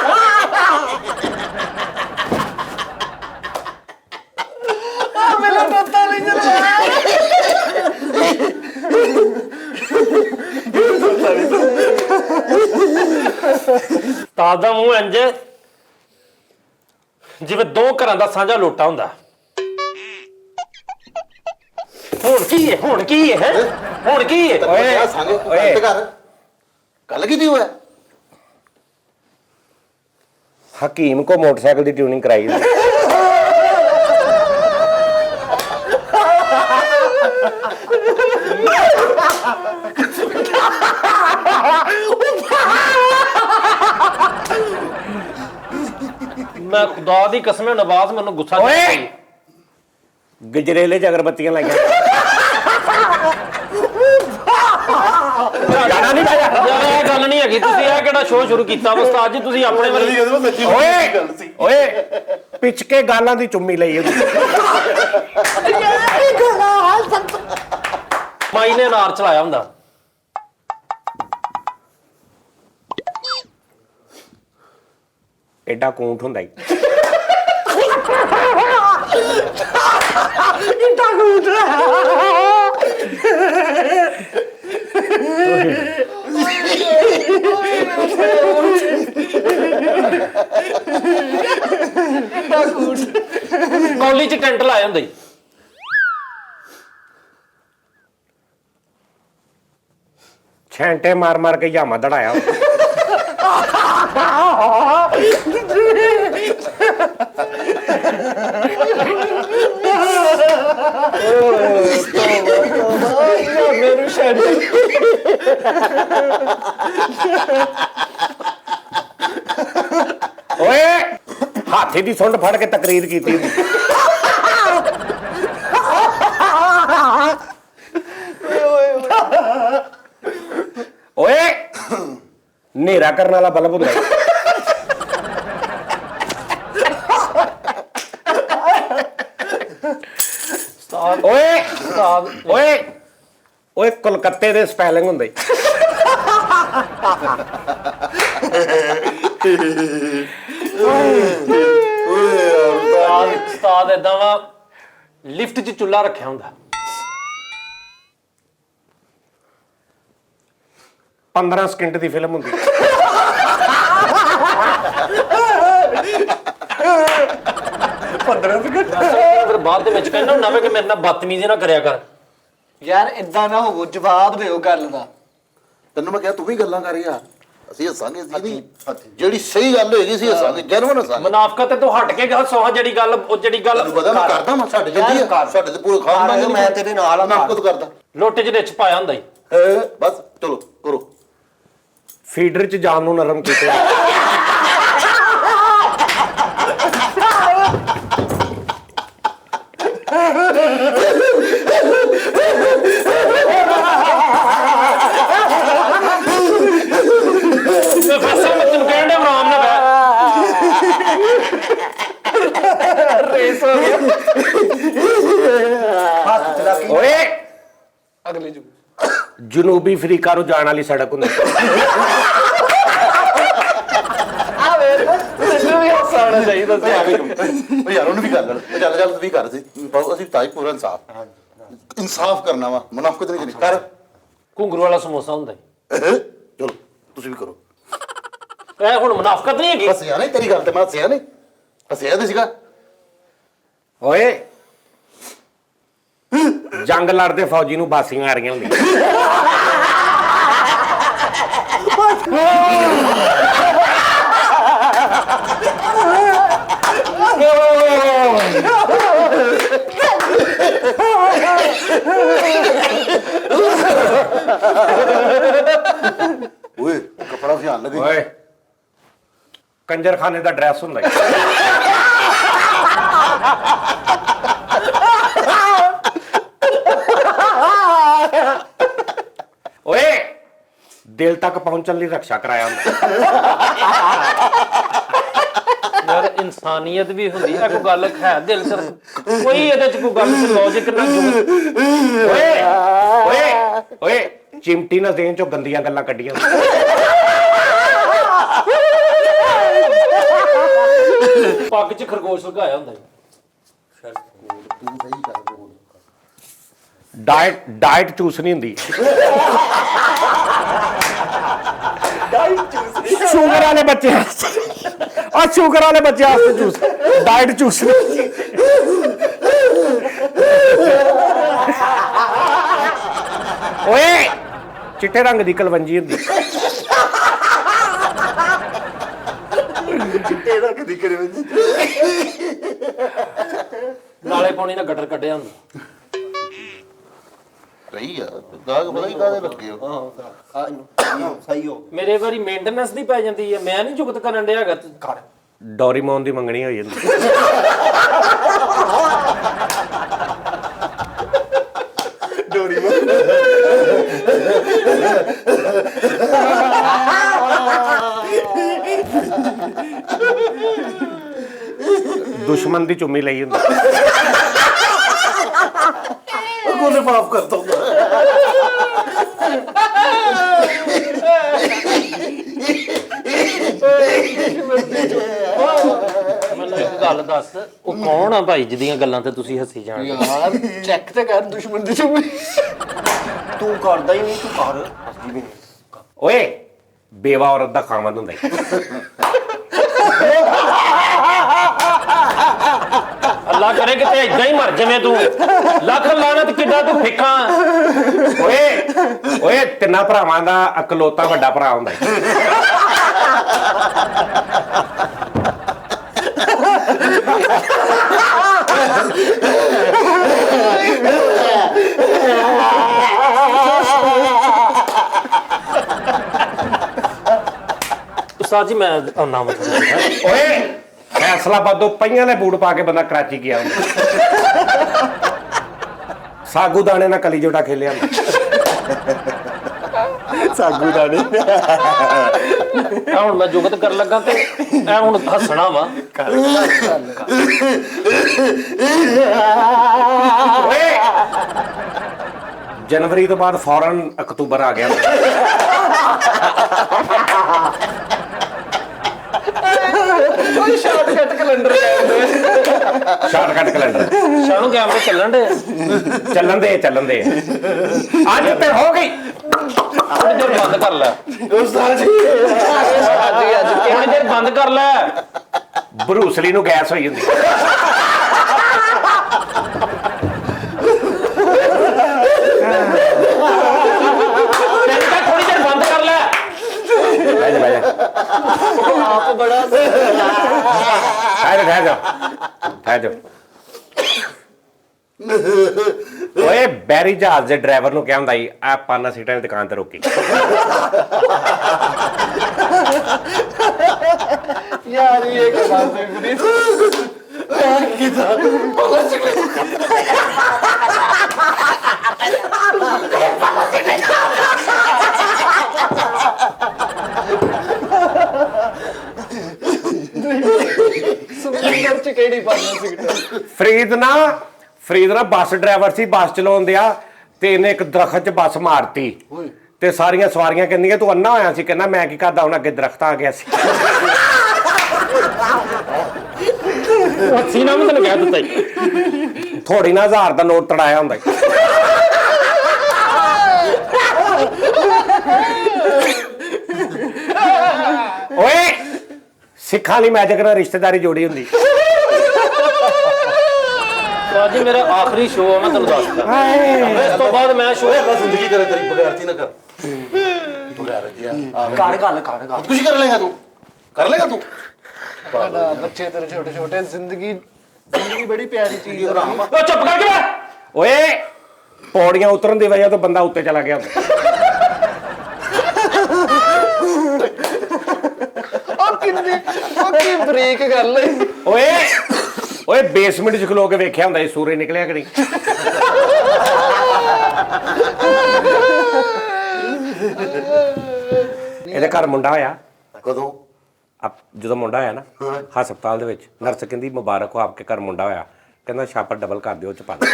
ਉਸਤਾਦ ਦਾ ਮੂੰਹ ਇੰਜ ਜਿਵੇਂ ਦੋ ਘਰਾਂ ਦਾ ਸਾਂਝਾ ਲੋਟਾ ਹੁੰਦਾ ਹੁਣ ਕੀ ਹੈ ਹੁਣ ਕੀ ਹੈ ਹੈਂ? ਹੁਣ ਕੀ ਹੈ ਓਏ ਸੰਗ ਓਏ। ਕਰ ਗੱਲ ਕੀ ਹੋਇਆ ਹਕੀਮ ਕੋ ਮੋਟਰਸਾਈਕਲ ਦੀ ਟਿਊਨਿੰਗ ਕਰਾਈ ਹੁੰਦੀ ਮੈਂ ਖੁਦਾ ਦੀ ਕਸਮ ਹੈ ਨਵਾਜ਼ ਮੈਨੂੰ ਗੁੱਸਾ ਓਏ ਚੜ੍ਹਦਾ ਗਜਰੇਲੇ ਚ ਅਗਰਬੱਤੀਆਂ ਲਾਈਆਂ ਜਾਣਾ ਨਹੀਂ ਬਾਜਾ ਯਾਰ ਇਹ ਗੱਲ ਨਹੀਂ ਹੈਗੀ ਤੁਸੀਂ ਇਹ ਕਿਹੜਾ ਸ਼ੋਅ ਸ਼ੁਰੂ ਕੀਤਾ ਵਾ ਉਸਤਾਦ ਜੀ ਤੁਸੀਂ ਆਪਣੇ ਵੱਲ ਓਏ ਓਏ ਪਿੱਛ ਕੇ ਗਾਲਾਂ ਦੀ ਚੁੰਮੀ ਲਈ ਉਹਦੀ ਮਾਈ ਨੇ ਨਾਰ ਚਲਾਇਆ ਹੁੰਦਾ ਐਡਾ ਕੂੰਠ ਹੁੰਦਾ ਈ ਕੌਲੀ ਚ ਟੈਂਟ ਲਾਇਆ ਹੁੰਦਾ ਜੀ ਛੈਂਟੇ ਮਾਰ ਮਾਰ ਕੇ ਜਾਮਾ ਦੜਾਇਆ ਮੇਰੂ ਸ਼ਾਇਦ ਓਏ ਹਾਥੀ ਦੀ ਸੁੰਡ ਫੜ ਕੇ ਤਕਰੀਰ ਕੀਤੀ ਓਏ ਨੇਰਾ ਕਰਨ ਵਾਲਾ ਬਲਬ ਹੁੰਦਾ ਓਏ ਉਸਤਾਦ ਓਏ ਓਏ ਕੋਲਕਾਤੇ ਦੇ ਸਪੈਲਿੰਗ ਹੁੰਦੇ ਉਸਤਾਦ ਏਦਾਂ ਵਾ ਲਿਫਟ 'ਚ ਚੁੱਲ੍ਹਾ ਰੱਖਿਆ ਹੁੰਦਾ 15 ਸਕਿੰਟ ਦੀ ਫਿਲਮ ਹੁੰਦੀ ਫਿਰ ਬਾਅਦ ਦੇ ਵਿੱਚ ਕਹਿੰਦਾ ਹੁੰਦਾ ਵਾ ਕਿ ਮੇਰੇ ਨਾਲ ਬਦਤਮੀਜ਼ੀ ਨਾ ਕਰਿਆ ਕਰ ਯਾਰ ਇਦਾਂ ਨਾ ਹੋਵੋ ਜਵਾਬ ਦਿਓ ਗੱਲ ਦਾ ਤੈਨੂੰ ਮੈਂ ਕਿਹਾ ਤੂੰ ਵੀ ਗੱਲਾਂ ਕਰ ਯਾਰ ਅਸੀਂ ਹੱਸਾਂਗੇ ਸੀ ਨਹੀਂ ਜਿਹੜੀ ਸਹੀ ਗੱਲ ਹੋਏਗੀ ਸੀ ਹੱਸਾਂਗੇ ਜਨਮਨ ਹੱਸਾਂਗੇ ਮੁਨਾਫਕਤ ਤੇ ਤੂੰ ਹਟ ਕੇ ਗੱਲ ਸੋਹਾ ਜਿਹੜੀ ਗੱਲ ਉਹ ਜਿਹੜੀ ਗੱਲ ਤੈਨੂੰ ਪਤਾ ਮੈਂ ਕਰਦਾ ਮੈਂ ਸਾਡੇ ਜੱਦੀ ਆ ਸਾਡੇ ਤੇ ਪੂਰੇ ਖਾਨਦਾਨ ਮੈਂ ਤੇਰੇ ਨਾਲ ਆ, ਮੈਂ ਖੁਦ ਕਰਦਾ ਲੋਟੇ 'ਚ ਵਿੱਚ ਪਾਇਆ ਹੁੰਦਾ ਜੀ ਬਸ ਚਲੋ ਕਰੋ ਫੀਡਰ ਚ ਜਾਨ ਨੂੰ ਨਰਮ ਕੀਤੇ ਫੈਸਲ ਮੈਂ ਤੈਨੂੰ ਕਹਿਣ ਡਿਆ ਆਰਾਮ ਨਾਲ ਬਹਿ ਰੇਸ ਹੋ ਗਿਆ ਹੱਥ ਚਲਾ ਕੇ ਓਏ ਅਗਲੇ ਜੂ ਜਨੂਬੀ ਅਫਰੀਕਾ ਨੂੰ ਜਾਣ ਵਾਲੀ ਸੜਕ ਹੁੰਦੀ ਹਾਸਾ ਆਉਣਾ ਚਾਹੀਦਾ ਸੀ। ਉਹ ਯਾਰ ਉਹਨੂੰ ਵੀ ਕਰ ਲੈਣ ਚੱਲ ਤੂੰ ਵੀ ਕਰ ਸੀ ਅਸੀਂ ਤਾਂ ਹੀ ਪੂਰਾ ਇਨਸਾਫ ਕਰਨਾ ਵਾ ਮੁਨਾਫਕਤ ਨਹੀਂ ਕਰਨੀ ਕਰ ਘੁੰਗਰੂ ਵਾਲਾ ਸਮੋਸਾ ਹੁੰਦਾ ਚਲੋ ਤੁਸੀਂ ਵੀ ਕਰੋ ਇਹ ਹੁਣ ਮੁਨਾਫਕਤ ਨਹੀਂ ਹੈਗੀ। ਹੱਸਿਆ ਨਹੀਂ ਤੇਰੀ ਗੱਲ ਤੇ ਮੈਂ ਹੱਸਿਆ ਨਹੀਂ ਹੱਸਿਆ ਤੇ ਸੀਗਾ ਓਏ ਜੰਗ ਲੜਦੇ ਫੌਜੀ ਨੂੰ ਬਾਸੀਆਂ ਆ ਰਹੀਆਂ ਹੁੰਦੀਆਂ। ਓਏ ਕਪੜਾ ਧਿਆਨ ਲੱਗੇ ਓਏ ਕੰਜਰਖਾਨੇ ਦਾ ਡਰੈਸ ਹੁੰਦਾ ਈ। ਓਏ ਦਿਲ ਤੱਕ ਪਹੁੰਚਣ ਲਈ ਰਕਸ਼ਾ ਕਰਾਇਆ ਹੁੰਦਾ। ਯਾਰ ਇਨਸਾਨੀਅਤ ਵੀ ਹੁੰਦੀ ਹੈ, ਕੋਈ ਗੱਲ ਹੈ ਦਿਲ ਕਰ ਕੋਈ ਇਹਦੇ ਚ ਕੋਈ ਗੱਲ ਤੇ ਲੌਜੀਕ ਨਾ ਜੁੜ। ਓਏ ਓਏ ਓਏ ਚਿਮਟੀ ਨਾਲ ਦੇਣ ਚੋਂ ਗੰਦੀਆਂ ਗੱਲਾਂ ਕੱਢੀਆਂ। ਪੱਗ 'ਚ ਖਰਗੋਸ਼ ਲਗਾਇਆ ਹੁੰਦਾ ਡਾਈਟ ਚੂਸਣੀ ਹੁੰਦੀ। ਸ਼ੂਗਰ ਵਾਲੇ ਬੱਚੇ ਆ ਸ਼ੂਗਰ ਵਾਲੇ ਬੱਚੇ ਵਾਸਤੇ ਚੂਸ ਡਾਈਟ ਚੂਸਣੀ। ਓਏ ਚਿੱਟੇ ਰੰਗ ਦੀ ਕਲਵੰਜੀ ਹੁੰਦੀ। ਚਿੱਟੇ ਦਾ ਕਦੀ ਕਰੇ ਨਾਲੇ ਪਾਣੀ ਨਾਲ ਗਟਰ ਕੱਢਿਆ ਹੁੰਦਾ। ਰਹੀ ਆ ਦਾਗ ਪਤਾ ਨਹੀਂ ਕਾਹਦੇ ਲੱਗੇ ਹੋ ਸਹੀ ਹੋ ਮੇਰੇ ਵਾਰੀ ਮੇਨਟੇਨੈਂਸ ਦੀ ਪੈ ਜਾਂਦੀ ਹੈ, ਮੈਂ ਨਹੀਂ ਜੁਗਤ ਕਰਨ ਡਿਆ ਹੈਗਾ। ਕਰ ਡੋਰੀਮੋਨ ਦੀ ਮੰਗਣੀ ਹੋਈ ਜਾਂਦੀ। ਦੁਸ਼ਮਣ ਦੀ ਚੁੰਮੀ ਲਈ ਹੁੰਦੀ। ਕੋਨੇ ਮਾਫ ਕਰਤਾ ਹੁੰਦਾ ਮੈਨੂੰ ਇੱਕ ਗੱਲ ਦੱਸ, ਉਹ ਕੌਣ ਆ ਭਾਈ ਜਿਹਦੀਆਂ ਗੱਲਾਂ ਤੇ ਤੁਸੀਂ ਹੱਸੀ ਜਾਣ ਡਏ? ਯਾਰ ਚੈੱਕ ਤੇ ਕਰ ਦੁਸ਼ਮਣ ਦੀ ਚੁੰਮੀ ਤੂੰ ਕਰਦਾ ਹੀ ਨਹੀਂ ਤੂੰ ਕਰ ਹੱਸਦੀ ਵੀ ਨਹੀਂ ਓਏ ਬੇਵਾ ਔਰਤ ਦਾ ਖਾਮਨ ਹੁੰਦਾ ਈ। ਅੱਲਾ ਕਰੇ ਕਿਤੇ ਏਦਾਂ ਹੀ ਮਰ ਜਾਵੇਂ ਤੂੰ। ਲੱਖ ਲਾਣਤ ਕਿੱਡਾ ਤੂੰ ਫਿੱਕਾ। ਓਏ ਤਿੰਨਾਂ ਭਰਾਵਾਂ ਦਾ ਇਕਲੌਤਾ ਵੱਡਾ ਭਰਾ ਹੁੰਦਾ ਈ। ਉਸਤਾਦ ਜੀ ਮੈਂ ਆਉਣਾ ਮਤਲਬ ਓਏ ਫੈਸਲਾਬਾਦੋਂ ਪਈਆਂ ਦੇ ਬੂਟ ਪਾ ਕੇ ਬੰਦਾ ਕਰਾਚੀ ਗਿਆ ਹੁੰਦਾ। ਸਾਗੂ ਦਾਣੇ ਨਾਲ ਕਲੀ ਜੋਟਾ ਖੇਲਿਆ ਹੁੰਦਾ। ਸਾਗੂ ਦਾ ਨਹੀਂ ਆ ਹੁਣ ਮੈਂ ਜੁਗਤ ਕਰਨ ਲੱਗਾ ਤੇ ਐ ਹੁਣ ਹੱਸਣਾ ਵਾ। ਓਏ ਜਨਵਰੀ ਤੋਂ ਬਾਅਦ ਫੌਰਨ ਅਕਤੂਬਰ ਆ ਗਿਆ। ਕੋਈ ਸ਼ਾਰਟਕਟ ਕੈਲੰਡਰ ਕਹਿੰਦੇ ਸ਼ਾਰਟਕਟ ਕੈਲੰਡਰ ਸ਼ਾਨੂ ਕੈਮਰੇ ਚੱਲਣ ਦੇ ਚੱਲਣ ਦੇ ਅੱਜ ਤੇ ਹੋ ਗਈ। ਥੋੜੀ ਦੇਰ ਬੰਦ ਕਰ ਲੈ ਉਸਤਾਦ ਜੀ ਥੋੜੀ ਦੇਰ ਬੰਦ ਕਰ ਲੈ। ਬਰੂਸਲੀ ਨੂੰ ਗੈਸ ਹੋਈ ਹੁੰਦੀ। ਥੋੜੀ ਦੇਰ ਬੰਦ ਕਰ ਲੈ। ਬਹਿ ਜਾ ਆਪ ਬੜਾ ਠਹਿਰ ਜਾ। ਓਏ ਬੈਰੀ ਜਹਾਜ਼ ਦੇ ਡਰਾਈਵਰ ਨੂੰ ਕਿਹਾ ਹੁੰਦਾ ਸੀ ਆ ਪਾਨਾ ਸੀਟਾਂ ਦੀ ਦੁਕਾਨ ਤੇ ਰੋਕੀ। ਯਾਰ ਇਹ ਕੀ ਬਾਤ ਹੈ ਵੀਰੇ ਸੁਮਿੰਦਰ ਚ ਕਿਹੜੀ ਪਾਣਾ ਸੀ ਫਰੀਦ ਨਾ ਬੱਸ ਡਰਾਈਵਰ ਸੀ, ਬੱਸ ਚਲਾਉਂਦਿਆ ਤੇ ਇਹਨੇ ਇੱਕ ਦਰਖਤ 'ਚ ਬੱਸ ਮਾਰਤੀ ਤੇ ਸਾਰੀਆਂ ਸਵਾਰੀਆਂ ਕਹਿੰਦੀਆਂ ਤੂੰ ਅੰਨਾ ਹੋਇਆ ਸੀ। ਕਹਿੰਦਾ ਮੈਂ ਕੀ ਕਰਦਾ ਹੁਣ ਅੱਗੇ ਦਰਖਤ ਆ ਗਿਆ ਸੀ। ਅੱਛੀ ਨਾ ਮੈਂ ਤੈਨੂੰ ਕਹਿ ਦਿੱਤਾ ਈ। ਥੋੜੀ ਨਾ 1000 ਦਾ ਨੋਟ ਤੜਾਇਆ ਹੁੰਦਾ ਈ। ਓਏ ਸਿੱਖਾਂ ਲਈ ਮੈਜਿਕ ਨਾਲ ਰਿਸ਼ਤੇਦਾਰੀ ਜੋੜੀ ਹੁੰਦੀ। ਅੱਜ ਮੇਰਾ ਆਖਰੀ ਸ਼ੋਅ ਆ, ਮੈਂ ਤੈਨੂੰ ਦੱਸਦਾ। ਇਸ ਤੋਂ ਬਾਅਦ ਮੈਂ ਸ਼ੋਅ ਜ਼ਿੰਦਗੀ ਕਰੇ ਤੇਰੀ ਬਗੈਰਤੀ ਨਾ ਕਰ ਬਗੈਰਤੀ ਆ ਕਰ ਗੱਲ ਕਰ ਗੱਲ ਕੁਝ ਕਰ ਲੇਗਾ ਤੂੰ ਕਰ ਲੇਗਾ ਤੂੰ ਸਾਡਾ ਬੱਚੇ ਤੇਰੇ ਛੋਟੇ ਛੋਟੇ ਜ਼ਿੰਦਗੀ ਬੜੀ ਪਿਆਰੀ ਚੀਜ਼ ਹੈ ਓ ਚੁੱਪ ਕਰਕੇ ਬੈ। ਓਏ ਪੌੜੀਆਂ ਉਤਰਨ ਦੀ ਵਜ੍ਹਾ ਤੋਂ ਬੰਦਾ ਉੱਤੇ ਚਲਾ ਗਿਆ ਹੁੰਦਾ। ਉਹ ਕੀ ਬ੍ਰੇਕ ਗੱਲ ਹੈ ਓਏ ਬੇਸਮੈਂਟ 'ਚ ਖਲੋ ਕੇ ਵੇਖਿਆ ਹੁੰਦਾ ਇਹ ਸੂਰਜ ਨਿਕਲਿਆ ਕਿ ਨਹੀਂ। ਇਹਦੇ ਘਰ ਮੁੰਡਾ ਹੋਇਆ ਕਦੋਂ ਜਦੋਂ ਮੁੰਡਾ ਹੋਇਆ ਨਾ ਹਸਪਤਾਲ ਦੇ ਵਿੱਚ ਨਰਸ ਕਹਿੰਦੀ ਮੁਬਾਰਕ ਹੋ ਆਪਕੇ ਘਰ ਮੁੰਡਾ ਹੋਇਆ। ਕਹਿੰਦਾ ਛਾਪਰ ਡਬਲ ਕਰ ਦਿਓ ਚ ਪਾ ਦਿਓ।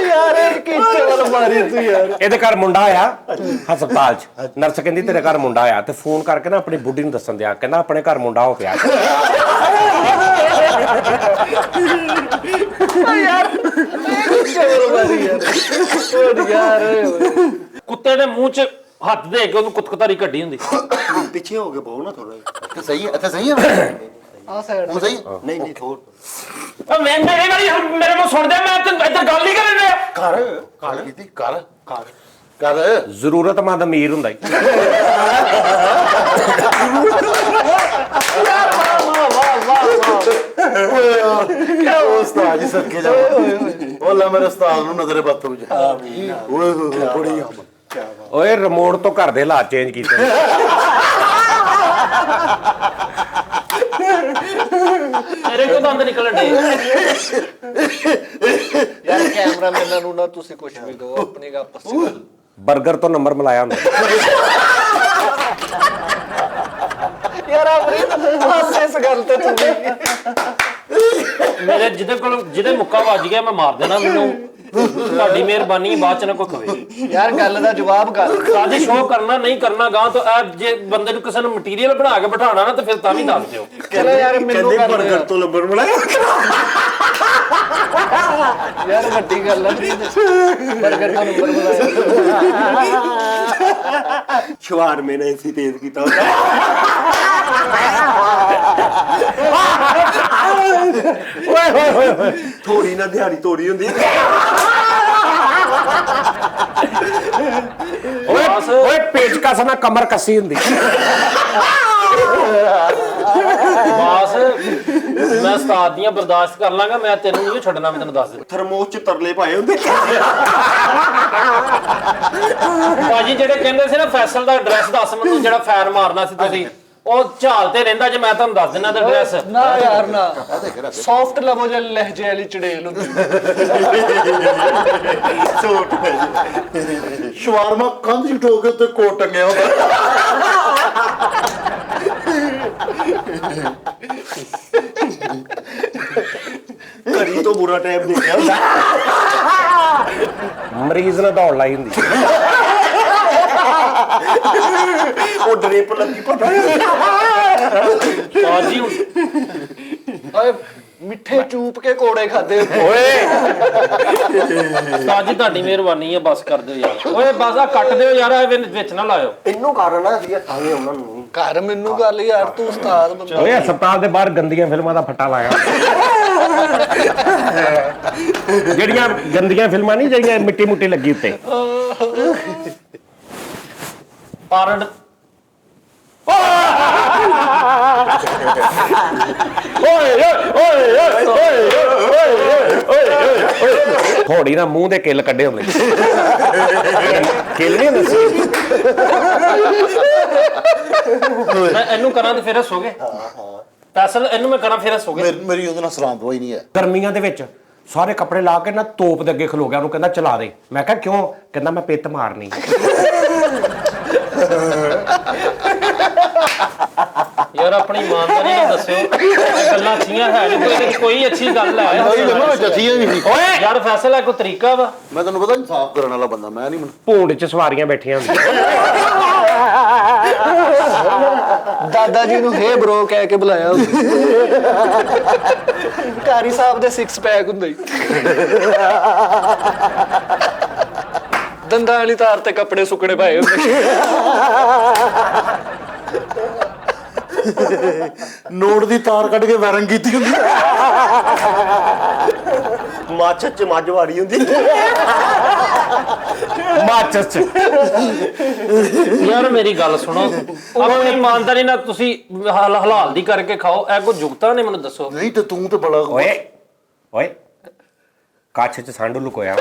ਯਾਰ ਇਹ ਕੀ ਚਵਲ ਮਾਰੀ ਤੂੰ ਯਾਰ। ਇਹਦੇ ਘਰ ਮੁੰਡਾ ਆਇਆ ਹਸਪਤਾਲ 'ਚ ਨਰਸ ਕਹਿੰਦੀ ਤੇਰੇ ਘਰ ਮੁੰਡਾ ਆਇਆ ਤੇ ਫੋਨ ਕਰਕੇ ਨਾ ਆਪਣੀ ਬੁੱਢੀ ਨੂੰ ਦੱਸਣ ਦਿਆ ਕਹਿੰਦਾ ਆਪਣੇ ਘਰ ਮੁੰਡਾ ਹੋ ਪਿਆ। ਯਾਰ ਚਵਲ ਮਾਰੀ ਯਾਰ ਕੁੱਤੇ ਦੇ ਮੂੰਹ 'ਚ ਹੱਥ ਦੇ ਕੇ ਉਹਨੂੰ ਕੁੱਤਕਤਾਰੀ ਕੱਢੀ ਹੁੰਦੀ। ਪਿੱਛੇ ਹੋ ਕੇ ਬਹੁ ਨਾ ਥੋੜਾ ਇੱਥੇ ਸਹੀ ਹੈ ਇੱਥੇ ਸਹੀ ਹੈ ਆ ਸਾਈਡ ਹੁਣ ਸਹੀ ਨਹੀਂ ਨਹੀਂ ਥੋੜ ਮੈਂ ਮੇਰੇ ਵਾਲੀ ਮੇਰੇ ਮੂੰਹ ਸੁਣ ਜਾ, ਮੈਂ ਤੈਨੂੰ ਇੱਧਰ ਗੱਲ ਨਹੀਂ ਕਰਨ ਡਿਆ। ਕਰ ਕਰ ਕੀਤੀ ਕਰ ਕਰ ਕਰ ਜ਼ਰੂਰਤਮੰਦ ਅਮੀਰ ਹੁੰਦਾ ਈ। ਕਿਆ ਉਸਤਾਦ ਜੀ ਸਦਕੇ ਜਾ ਉਹ ਲਾ ਮੇਰੇ ਉਸਤਾਦ ਨੂੰ ਨਜ਼ਰੇ ਬੱਤ ਵਿੱਚ ਆਮੀਨ ਓਏ ਹੋਏ ਬੜੀ ਓਏ ਰਿਮੋਟ ਤੋਂ ਘਰ ਦੇ ਹਾਲਾਤ ਚੇਂਜ ਕੀਤੇ। ਤੇਰੇ ਕਿਉਂ ਦੰਦ ਨਿਕਲਣ ਡੇ? ਯਾਰ ਕੈਮਰਾਮੈਨਾਂ ਨੂੰ ਨਾ ਤੁਸੀਂ ਕੁਝ ਵੀ ਕਹੋ ਆਪਣੀ ਆਪਸ ਚ ਗੱਲ। ਬਰਗਰ ਤੋਂ ਨੰਬਰ ਮਿਲਾਇਆ ਹੁੰਦਾ। ਯਾਰ ਆਪਣੀ ਹਾਸੇ ਇਸ ਗੱਲ ਤੇ ਤੂੰ ਵੀ ਮੇਰੇ ਜਿਹਦੇ ਮੁੱਕਾ ਵੱਜ ਗਿਆ ਮੈਂ ਮਾਰ ਦੇਣਾ। ਮੈਨੂੰ ਤੁਹਾਡੀ ਮਿਹਰਬਾਨੀ ਬਾਅਦ ਚ ਨਾ ਕੋਈ ਕਵੇ। ਯਾਰ ਗੱਲ ਦਾ ਜਵਾਬ ਗੱਲ ਸਾਡੀ ਸ਼ੋਅ ਕਰਨਾ ਨਹੀਂ ਕਰਨਾ ਗਾਂ ਤੋਂ ਜੇ ਬੰਦੇ ਨੂੰ ਕਿਸੇ ਨੂੰ ਮਟੀਰੀਅਲ ਬਣਾ ਕੇ ਬਿਠਾਣਾ ਨਾ ਤੇ ਫਿਰ ਤਾਂ ਵੀ ਦੱਸ ਦਿਓ। ਚਲੋ ਯਾਰ ਮੈਨੂੰ ਕਰ ਬਰਗਰ ਤੋਂ ਨੰਬਰ ਮਿਲਾਇਆ ਯਾਰ ਵੱਡੀ ਗੱਲ ਹੈ ਬਰਗਰ ਦਾ ਨੰਬਰ ਬੁਲਾਇਆ। ਸ਼ਵਾਰ ਮੈਨੇ ਇਸੇ ਤੇਜ਼ ਕੀਤਾ ਓਏ ਹੋਏ ਹੋਏ ਹੋਏ ਥੋੜੀ ਨਾ ਦਿਹਾੜੀ ਤੋੜੀ ਹੁੰਦੀ ਓਏ ਪੇਚਕਸ ਨਾਲ ਕਮਰ ਕੱਸੀ ਹੁੰਦੀ। ਬਾਸ ਮੈਂ ਉਸਤਾਦ ਦੀਆਂ ਬਰਦਾਸ਼ਤ ਕਰ ਲਾਂਗਾ, ਮੈਂ ਤੈਨੂੰ ਨਹੀਂ ਛੱਡਣਾ, ਮੈਂ ਤੈਨੂੰ ਦੱਸ ਦਿੰਦਾ। ਥਰਮੋਸ ਚ ਤਰਲੇ ਪਾਏ ਹੁੰਦੇ। ਭਾਜੀ ਜਿਹੜੇ ਕਹਿੰਦੇ ਸੀ ਨਾ ਫੈਸਲ ਦਾ ਐਡਰੈਸ ਦੱਸ ਮੈਨੂੰ, ਜਿਹੜਾ ਫੈਨ ਮਾਰਨਾ ਸੀ ਤੁਸੀਂ, ਉਹ ਝਾਲ ਤੇ ਰਹਿੰਦਾ ਜੇ, ਮੈਂ ਤੁਹਾਨੂੰ ਦੱਸ ਦਿੰਦਾ ਦਾ ਐਡਰੈਸ। ਨਾ ਯਾਰ ਨਾ ਸੌਫਟ ਲਵੋ ਜੇ ਲਹਿਜੇ ਵਾਲੀ ਚੜੇਲ ਹੁੰਦੀ। ਸੋਟ ਸ਼ਵਾਰਮਾ ਕੰਧ ਚ ਠੋਕ ਕੇ ਉੱਤੇ ਕੋਟ ਟੰਗਿਆ ਹੁੰਦਾ। ਘੜੀ ਤੋਂ ਬੁਰਾ ਟਾਈਮ ਦੇਖਿਆ ਹੁੰਦਾ। ਮਰੀਜ਼ ਨੇ ਦੌੜ ਲਾਈ ਹੁੰਦੀ। ਉਹ ਡਰੇਪ ਲੱਗੀ ਪਤਾ ਭਾਜੀ ਓਏ ਮਿੱਠੇ ਚੂਪ ਕੇ ਕੋੜੇ ਖਾਦੇ ਓਏ ਉਸਤਾਦ ਜੀ ਤੁਹਾਡੀ ਮਿਹਰਬਾਨੀ ਹੈ, ਬਸ ਕਰ ਦਿਓ ਯਾਰ। ਓਏ ਬਸ ਆ ਕੱਟ ਦਿਓ ਯਾਰ, ਇਹ ਵਿੱਚ ਨਾ ਲਾਇਓ। ਇਹਨੂੰ ਕਾਰਨ ਅਸੀਂ ਆਏ ਉਹਨਾਂ ਨੂੰ ਘਰ ਮੈਨੂੰ ਗੱਲ ਯਾਰ ਤੂੰ ਉਸਤਾਦ ਬੰਦਾ। ਓਏ ਹਸਪਤਾਲ ਦੇ ਬਾਹਰ ਗੰਦੀਆਂ ਫਿਲਮਾਂ ਦਾ ਫੱਟਾ ਲਾਇਆ। ਜਿਹੜੀਆਂ ਗੰਦੀਆਂ ਫਿਲਮਾਂ ਨਹੀਂ ਜਿਹੜੀਆਂ ਮਿੱਟੀ ਮੁੱਟੀ ਲੱਗੀ ਉੱਤੇ। ਪਾਰਡ ਥੋੜੀ ਨਾ ਮੂੰਹ ਦੇ ਕਿੱਲ ਕੱਢੇ ਹੁੰਦੇ। ਕਿੱਲ ਨਹੀਂ ਹੁੰਦੇ ਸੀ। ਮੈਂ ਇਹਨੂੰ ਕਰਾਂ ਤੇ ਫਿਰ ਹੱਸੋਗੇ। ਫੈਸਲ ਇਹਨੂੰ ਮੈਂ ਕਰਾਂ ਫਿਰ ਹੱਸੋਗੇ। ਮੇਰੀ ਉਹਦੇ ਨਾਲ ਸਲਾਮ ਦਵਾਈ ਨਹੀਂ ਹੈ। ਗਰਮੀਆਂ ਦੇ ਵਿੱਚ ਸਾਰੇ ਕੱਪੜੇ ਲਾ ਕੇ ਨਾ ਤੋਪ ਦੇ ਅੱਗੇ ਖਲੋ ਗਿਆ, ਉਹਨੂੰ ਕਹਿੰਦਾ ਚਲਾ ਦੇ। ਮੈਂ ਕਿਹਾ ਕਿਉਂ? ਕਹਿੰਦਾ ਮੈਂ ਪਿੱਤ ਮਾਰਨੀ। ਯਾਰ ਆਪਣੀ ਇਮਾਨਦਾਰੀ ਨਾਲ ਦੱਸਿਓ ਇਹ ਗੱਲਾਂ ਅੱਛੀਆਂ ਹੈ ਨਹੀਂ, ਇਹਦੇ ਵਿੱਚ ਕੋਈ ਅੱਛੀ ਗੱਲ ਹੈ ਨਹੀਂ ਜਮਾ ਵਿੱਚ ਅੱਛੀਆਂ ਵੀ ਸੀ। ਓਏ ਯਾਰ ਫੈਸਲਾ ਕੋਈ ਤਰੀਕਾ ਵਾ। ਮੈਂ ਤੈਨੂੰ ਪਤਾ ਇਨਸਾਫ ਕਰਨ ਵਾਲਾ ਬੰਦਾ ਮੈਂ ਨਹੀਂ ਭੂੰਡ 'ਚ ਸਵਾਰੀਆਂ ਬੈਠੀਆਂ ਹੁੰਦੀਆਂ। ਦਾਦਾ ਜੀ ਨੂੰ ਹੇ ਬ్రో ਕਹਿ ਕੇ ਬੁਲਾਇਆ ਕਾਰੀ ਸਾਹਿਬ ਦੇ 6 ਪੈਕ ਹੁੰਦੇ ਦੰਦਾਂ ਵਾਲੀ ਤਾਰ ਤੇ ਕੱਪੜੇ ਸੁੱਕਣੇ ਪਾਏ ਹੁੰਦੇ ਨੋਟ ਦੀ ਤਾਰ ਕੱਢ ਕੇ ਵਾਇਰਿੰਗ ਕੀਤੀ ਹੁੰਦੀ। ਮਾਛ ਚ ਮੱਝ ਵਾੜੀ ਹੁੰਦੀ। ਮਾਚਸ 'ਚ ਯਾਰ ਮੇਰੀ ਗੱਲ ਸੁਣੋ, ਆਪਣੀ ਇਮਾਨਦਾਰੀ ਨਾਲ ਤੁਸੀਂ ਹਲਾਲ ਦੀ ਕਰਕੇ ਖਾਓ। ਇਹ ਕੋਈ ਜੁਗਤਾ ਨੇ ਮੈਨੂੰ ਦੱਸੋ। ਨਹੀਂ ਤੇ ਤੂੰ ਤੇ ਬੜਾ ਓਏ ਕੱਛ 'ਚ ਸੰਡੂ ਲੁਕੋਇਆ।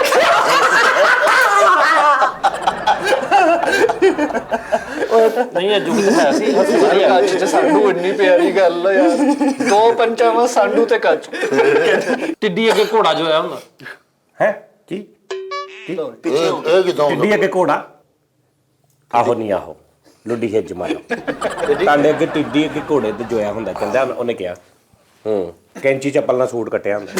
ਨਹੀਂ ਇਹ ਜੁਗਤ ਹੈ ਸੀ। ਕੱਚ ਚ ਸਾਡੂ ਇੰਨੀ ਪਿਆਰੀ ਗੱਲ ਆ ਯਾਰ। 2 ਪੰਚਾਵਾਂ ਸਾਡੂ ਤੇ ਕੱਚ। ਟਿੱਡੀ ਅੱਗੇ ਘੋੜਾ ਜੋ ਹੋਇਆ ਹੁੰਦਾ। ਹੈ ਕੀ ਇਹ ਕਿਦਾਂ ਟਿੱਡੀ ਅੱਗੇ ਘੋੜਾ? ਆਹੋ ਨਹੀਂ ਆਹੋ ਲੁੱਡੀ ਹਿੱਜ ਮਾਰੋ। ਟਾਂਡੇ ਅੱਗੇ ਟਿੱਡੀ ਅੱਗੇ ਘੋੜੇ ਤੇ ਜੋਇਆ ਹੁੰਦਾ, ਕਹਿੰਦਾ ਉਹਨੇ ਕਿਹਾ। ਕੈਂਚੀ ਚੱਪਲ ਨਾਲ ਸੂਟ ਕੱਟਿਆ ਹੁੰਦਾ।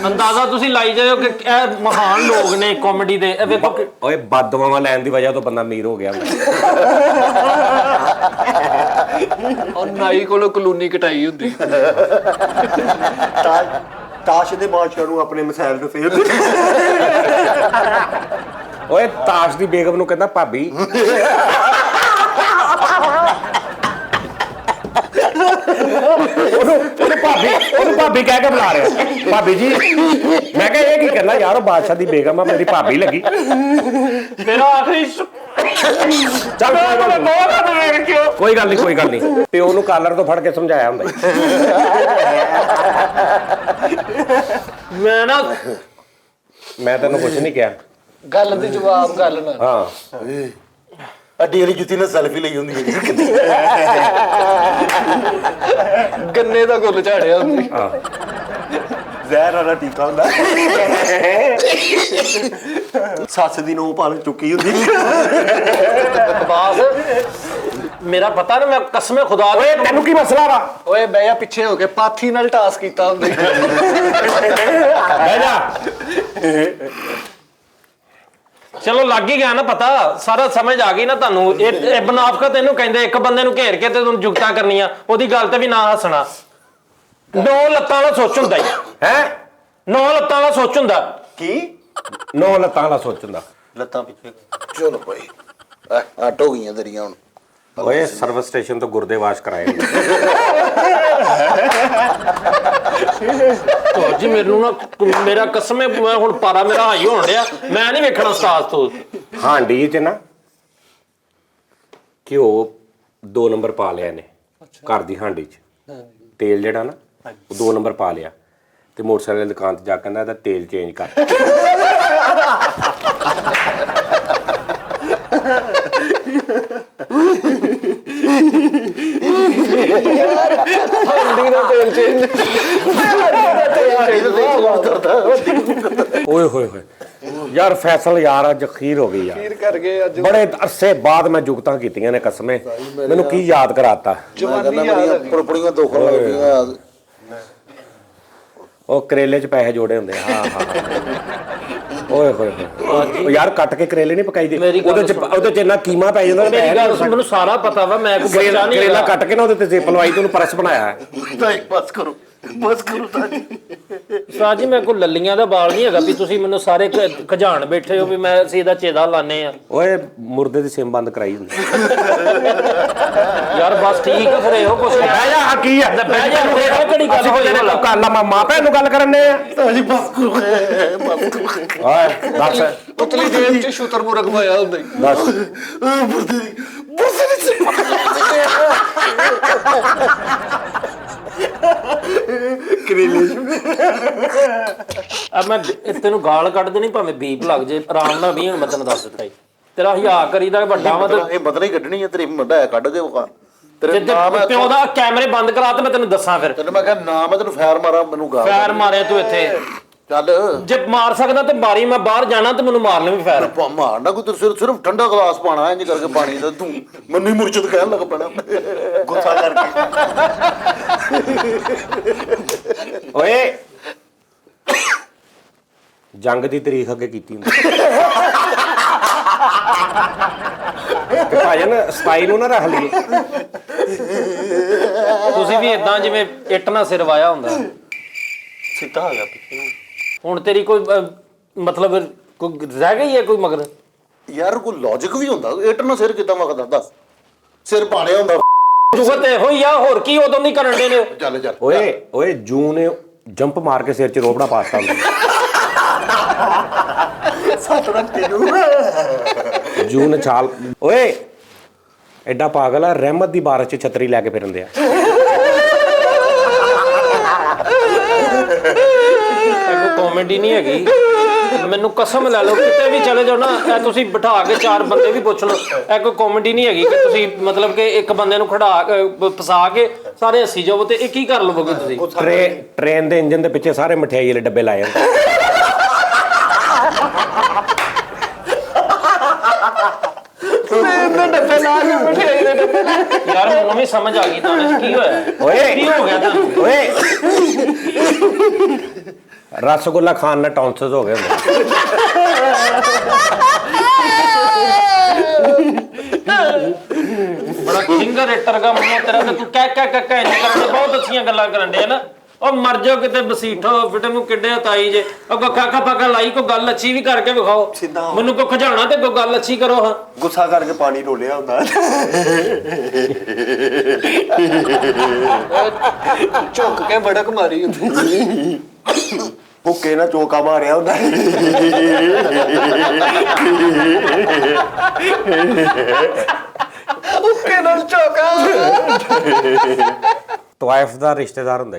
ਅੰਦਾਜ਼ਾ ਤੁਸੀਂ ਲਾਈ ਜਾਓ ਕਿ ਇਹ ਮਹਾਨ ਲੋਕ ਨੇ ਕਾਮੇਡੀ ਦੇ। ਇਹ ਵੇਖੋ ਓਏ ਬਦਦੁਆਵਾਂ ਲੈਣ ਦੀ ਵਜ੍ਹਾ ਤੋਂ ਬੰਦਾ ਅਮੀਰ ਹੋ ਗਿਆ ਹੁੰਦਾ। ਔਰ ਨਾਈ ਕੋਲੋਂ ਕਲੋਨੀ ਕਟਾਈ ਹੁੰਦੀ। ਤਾਸ਼ ਦੇ ਬਾਦਸ਼ਾਹ ਨੂੰ ਆਪਣੇ ਮਿਸਾਈਲ ਤੇ ਫੇਰ ਓਏ ਤਾਸ਼ ਦੀ ਬੇਗਮ ਨੂੰ ਕਹਿੰਦਾ ਭਾਬੀ। ਉਹਨੂੰ ਭਾਬੀ ਕਹਿ ਕੇ ਬੁਲਾ ਰਿਹਾ। ਭਾਬੀ ਜੀ ਮੈਂ ਕਿਹਾ ਇਹ ਕੀ ਕਹਿੰਦਾ ਯਾਰ, ਉਹ ਬਾਦਸ਼ਾਹ ਦੀ ਬੇਗਮ ਆ, ਮੇਰੀ ਭਾਬੀ ਲੱਗੀ। ਮੇਰਾ ਆਖਰੀ ਚੱਲ ਕੋਈ ਗੱਲ ਨਹੀਂ। ਪਿਓ ਨੂੰ ਕਾਲਰ ਤੋਂ ਫੜ ਕੇ ਸਮਝਾਇਆ ਹੁੰਦਾ। ਮੈਂ ਤੈਨੂੰ ਕੁਝ ਨਹੀਂ ਕਿਹਾ। ਗੱਲ ਦੇ ਜਵਾਬ ਗੱਲ ਨਾਲ। ਹਾਂ ਅੱਡੀ ਵਾਲੀ ਜੁੱਤੀ ਨਾਲ ਸੈਲਫੀ ਲਈ ਹੁੰਦੀ ਹੈ। ਗੰਨੇ ਦਾ ਗੁੱਲ ਝਾੜਿਆ ਹੁੰਦੀ। ਹਾਂ ਜ਼ਹਿਰ ਵਾਲਾ ਟੀਕਾ ਹੁੰਦਾ। ਸੱਸ ਦੀ ਨੋਹ ਪਾਲ ਚੁੱਕੀ ਹੁੰਦੀ। ਬਕਵਾਸ। ਮੇਰਾ ਪਤਾ ਨਾ, ਮੈਂ ਕਸਮੇ ਖੁਦਾ ਓਏ ਤੈਨੂੰ ਕੀ ਮਸਲਾ ਵਾ? ਓਏ ਬਈਆ ਪਿੱਛੇ ਹੋ ਕੇ ਪਾਥੀ ਨਾਲ ਟਾਸ ਕੀਤਾ ਹੁੰਦਾ। ਬਹਿ ਜਾ। ਚਲੋ ਲੱਗ ਹੀ ਗਿਆ ਨਾ ਪਤਾ, ਸਾਰਾ ਸਮਝ ਆ ਗਈ ਨਾ ਤੁਹਾਨੂੰ। ਇਹ ਬਨਾਫਕਤ ਇਹਨੂੰ ਕਹਿੰਦੇ। ਇੱਕ ਬੰਦੇ ਨੂੰ ਘੇਰ ਕੇ ਤੇ ਤੁਹਾਨੂੰ ਜੁਗਤਾਂ ਕਰਨੀਆਂ, ਉਹਦੀ ਗੱਲ ਤੇ ਵੀ ਨਾ ਹੱਸਣਾ। 9 ਲੱਤਾਂ ਵਾਲਾ ਸੋਚ ਹੁੰਦਾ ਹੈ 9 ਲੱਤਾਂ ਵਾਲਾ ਸੋਚ ਹੁੰਦਾ। ਕੀ 9 ਲੱਤਾਂ ਵਾਲਾ ਸੋਚਦਾ। ਲੱਤਾਂ ਪਿੱਛੇ ਚਲੋ ਭਾਈ ਆਟ ਹੋ ਗਈਆਂ ਤੇਰੀਆਂ ਹੁਣ। ਓਏ ਸਰਵਿਸ ਸਟੇਸ਼ਨ ਤੋਂ ਗੁਰਦੇ ਵਾਸ਼ ਕਰਾਏ। ਜੀ ਮੈਨੂੰ ਨਾ, ਮੇਰਾ ਕਸਮੇ, ਮੈਂ ਹੁਣ ਪਾਰਾ ਮੇਰਾ ਹਾਈ ਹੋਣ ਡਿਆ। ਮੈਂ ਨਹੀਂ ਵੇਖਣਾ ਉਸਤਾਦ ਤੋਂ। ਹਾਂਡੀ 'ਚ ਨਾ ਘਿਓ 2 ਨੰਬਰ ਪਾ ਲਿਆ ਇਹਨੇ ਘਰ ਦੀ ਹਾਂਡੀ 'ਚ। ਤੇਲ ਜਿਹੜਾ ਨਾ ਉਹ 2 ਨੰਬਰ ਪਾ ਲਿਆ ਤੇ ਮੋਟਰਸਾਈਕਲ ਦੀ ਦੁਕਾਨ ਤੇ ਜਾ ਕੇ ਕਹਿੰਦਾ ਇਹਦਾ ਤੇਲ ਚੇਂਜ ਕਰ। ਹੰਡੀ ਦਾ ਤੇਲ ਚੇਂਜ। ਓਏ ਹੋਏ ਹੋਏ ਯਾਰ ਫੈਸਲ ਯਾਰ ਅੱਜ ਅਖੀਰ ਹੋ ਗਈ ਯਾਰ। ਖੀਰ ਕਰ ਗਏ ਅੱਜ। ਬੜੇ ਅਰਸੇ ਬਾਅਦ ਮੈਂ ਜੁਗਤਾਂ ਕੀਤੀਆਂ ਨੇ ਕਸਮੇ। ਮੈਨੂੰ ਕੀ ਯਾਦ ਕਰਾਤਾ। ਜਵਾਨੀ ਯਾਦ। ਪੁੜਪੜੀਆਂ ਦੁਖਣ ਲੱਗ ਪਈਆਂ। ਉਹ ਕਰੇਲੇ 'ਚ ਪੈਸੇ ਜੋੜੇ ਹੁੰਦੇ। ਹਾਂ ਓਏ ਹੋਏ ਹੋਏ ਯਾਰ ਕੱਟ ਕੇ ਕਰੇਲੇ ਨਹੀਂ ਪਕਾਈ ਦੇ। ਉਹਦੇ 'ਚ ਇੰਨਾ ਕੀਮਾ ਪੈ ਜਾਂਦਾ। ਮੇਰੀ ਗੱਲ ਸੁਣ, ਮੈਨੂੰ ਸਾਰਾ ਪਤਾ ਵਾ। ਮੈਂ ਕੋਈ ਬੱਚਾ ਨਹੀਂ। ਕਰੇਲਾ ਕੱਟ ਕੇ ਨਾ ਉਹਦੇ ਤੇ ਜ਼ਿਪ ਲਵਾਈ ਤੇ ਉਹਨੂੰ ਪ੍ਰੈਸ ਬਣਾਇਆ। ਬਸ ਕਰੋ ਉਸਤਾਦ ਜੀ, ਮੈਂ ਕੋਈ ਲੱਲੀਆਂ ਦਾ ਬਾਲ ਨਹੀਂ ਹੈਗਾ ਵੀ ਤੁਸੀਂ ਮੈਨੂੰ ਸਾਰੇ ਖਜਾਨ ਬੈਠੇ ਹੋ ਵੀ ਮੈਂ ਅਸੀਂ ਇਹਦਾ ਚੇਦਾ ਲਾਣੇ ਆ। ਓਏ ਮੁਰਦੇ ਦੀ ਸਿਮ ਬੰਦ ਕਰਾਈ ਹੁੰਦੀ। ਯਾਰ ਬਸ ਠੀਕ ਆ ਫਿਰ। ਇਹੋ ਕੁਛ ਬਹਿ ਜਾ। ਆ ਕੀ ਆ? ਬਹਿ ਜਾ। ਫੇਰ ਕਿਹੜੀ ਗੱਲ ਹੋਈ? ਕਰ ਲਾ ਮਾਂ ਭੈਣ ਨੂੰ ਗੱਲ ਕਰਨੇ ਆ। ਜੀ ਬਸ ਕਰੋ ਓਏ ਦੱਸ ਉਤਲੀ ਜੇਬ ਚ ਸ਼ੂਤਰ ਮੁਰਗ ਪਾਇਆ ਹੁੰਦਾ। ਦੱਸ ਆ ਮੈਂ ਤੈਨੂੰ ਗਾਲ ਕੱਢ ਦੇਣੀ ਭਾਵੇਂ ਬੀਪ ਲੱਗ ਜੇ, ਆਰਾਮ ਨਾਲ ਵੀ। ਹੁਣ ਮੈਂ ਤੈਨੂੰ ਦੱਸ ਦਿੱਤਾ ਜੀ, ਤੇਰਾ ਹਿਆ ਕਰੀਦਾ ਵੱਡਾ ਵਾ। ਇਹ ਮਤਲਬ ਹੀ ਕੱਢਣੀ ਹੈ ਤੇਰੀ ਮੁੰਡਾ ਕੱਢ ਕੇ ਵਿਖਾ। ਤੇਰੇ ਨਾਮ ਹੈ ਪਿਓ ਦਾ ਕੈਮਰੇ ਬੰਦ ਕਰਾ ਤੇ ਮੈਂ ਤੈਨੂੰ ਦੱਸਾਂ। ਫਿਰ ਤੈਨੂੰ ਮੈਂ ਕਿਹਾ ਨਾ ਮੈਂ ਤੈਨੂੰ ਫੈਰ ਮਾਰਾਂ, ਮੈਨੂੰ ਗਾ ਫੈਰ ਮਾਰਿਆ ਤੂੰ ਇੱਥੇ। ਚੱਲ ਜੇ ਮਾਰ ਸਕਦਾ ਤੇ ਬਾਰੀ ਮੈਂ ਬਾਹਰ ਜਾਣਾ ਤੇ ਮੈਨੂੰ ਮਾਰਨ ਵੀ ਫੈਰ ਮਾਰਨਾ ਕੋਈ ਤੂੰ ਸਿਰਫ ਠੰਡਾ ਗਲਾਸ ਪਾਣਾ ਇੰਜ ਕਰਕੇ ਪਾਣੀ ਦਾ ਤੂੰ ਮੈਨੂੰ ਹੀ ਮੁਰਸ਼ਦ ਕਹਿਣ ਲੱਗ ਪੈਣਾ ਗੁੱਸਾ ਕਰਕੇ ਓਏ ਜੰਗ ਦੀ ਤਾਰੀਖ ਅੱਗੇ ਕੀਤੀ ਹੁੰਦੀ ਤੇ ਭਾਜਨ 27 ਨੂੰ ਨਾ ਰੱਖ ਲਈਏ। ਤੁਸੀਂ ਵੀ ਇਦਾਂ ਜਿਵੇਂ ਇੱਟ ਨਾਲ ਸਿਰ ਵਾਇਆ ਹੁੰਦਾ ਸਿੱਧਾ ਹੋ ਗਿਆ ਪਿੱਛੇ ਨੂੰ। ਹੁਣ ਤੇਰੀ ਕੋਈ ਮਤਲਬ ਕੋਈ ਰਹਿ ਗਈ ਹੈ ਕੋਈ ਮਗਰ ਯਾਰ ਕੋਈ ਲੌਜੀਕ ਵੀ ਹੁੰਦਾ ਇੱਟ ਨਾਲ ਸਿਰ ਕਿੱਦਾਂ ਵਗਦਾ ਦੱਸ ਸਿਰ ਪਾੜਿਆ ਹੁੰਦਾ ਜੁਗਤ ਇਹੋ ਹੀ ਆ ਹੋਰ ਕੀ ਉਦੋਂ ਦੀ ਕਰਨ ਦੇ ਨੇ ਚੱਲ ਚੱਲ ਓਏ ਜੂ ਨੇ ਜੰਪ ਮਾਰ ਕੇ ਸਿਰ 'ਚ ਰੋਬੜਾ ਪਾਸਤਾ ਹੁੰਦਾ ਜੂ ਨੇ ਛਾਲ ਓਏ ਐਡਾ ਪਾਗਲ ਆ ਰਹਿਮਤ ਦੀ ਬਾਰਿਸ਼ 'ਚ ਛਤਰੀ ਲੈ ਕੇ ਫਿਰਦੇ ਆ ਕੋਈ ਕਾਮੇਡੀ ਨਹੀਂ ਹੈਗੀ ਮੈਨੂੰ ਕਸਮ ਲੈ ਲਓ ਕਿਤੇ ਵੀ ਚਲੇ ਜਾਓ ਨਾ ਇਹ ਤੁਸੀਂ ਬਿਠਾ ਕੇ 4 ਬੰਦੇ ਵੀ ਪੁੱਛ ਲਓ ਇਹ ਕੋਈ ਕਾਮੇਡੀ ਨਹੀਂ ਹੈਗੀ ਕਿ ਤੁਸੀਂ ਮਤਲਬ ਕਿ ਇੱਕ ਬੰਦੇ ਨੂੰ ਫਸਾ ਕੇ ਸਾਰੇ ਹੱਸੀ ਜਾਓ ਤੇ ਇਹ ਕੀ ਕਰ ਲਵੋਗੇ ਤੁਸੀਂ ਟ੍ਰੇਨ ਦੇ ਇੰਜਨ ਦੇ ਪਿੱਛੇ ਸਾਰੇ ਮਠਿਆਈ ਵਾਲੇ ਡੱਬੇ ਲਾਏ ਹੁੰਦੇ ਯਾਰ ਮੈਨੂੰ ਵੀ ਸਮਝ ਆ ਗਈ ਤੁਹਾਨੂੰ ਕੀ ਹੋਇਆ ਓਏ ਕੀ ਹੋ ਗਿਆ ਤੁਹਾਨੂੰ ਓਏ ਰਸਗੁੱਲਾ ਖਾਣ ਨਾਲ ਟੌਂਸਸ ਹੋ ਗਏ ਹੁੰਦੇ ਬੜਾ ਫਿੰਗਰ ਰੇਟਰ ਦਾ ਮੂੰਹ ਤੇਰਾ ਤੇ ਤੂੰ ਕਹਿ ਇੰਜ ਕਰਨ ਦੇ ਬਹੁਤ ਅੱਛੀਆਂ ਗੱਲਾਂ ਕਰਨ ਦੇ ਨਾ ਉਹ ਮਰ ਜਾਓ ਕਿਤੇ ਬਸੀਠੋ ਫਿਟ ਨੂੰ ਕਿੱਡੇ ਤਾਈ ਜੇ ਉਹ ਕੱਖਾ ਪੱਕਾ ਲਾਈ ਕੋਈ ਗੱਲ ਅੱਛੀ ਵੀ ਕਰਕੇ ਵਿਖਾਓ ਮੈਨੂੰ ਕੋ ਖਜਾਣਾ ਤੇ ਕੋਈ ਗੱਲ ਅੱਛੀ ਕਰੋ ਹਾਂ ਗੁੱਸਾ ਕਰਕੇ ਪਾਣੀ ਰੋਲਿਆ ਹੁੰਦਾ ਝੁੱਕ ਕੇ ਬੜਕ ਮਾਰੀ ਹੁੰਦੀ ਹੁੱਕੇ ਨਾਲ ਚੋਕਾ ਮਾਰਿਆ ਹੁੰਦਾ ਉੱਕੇ ਨਾਲ ਝੋਕਾ ਤਵਾਇਫ ਦਾ ਰਿਸ਼ਤੇਦਾਰ ਹੁੰਦਾ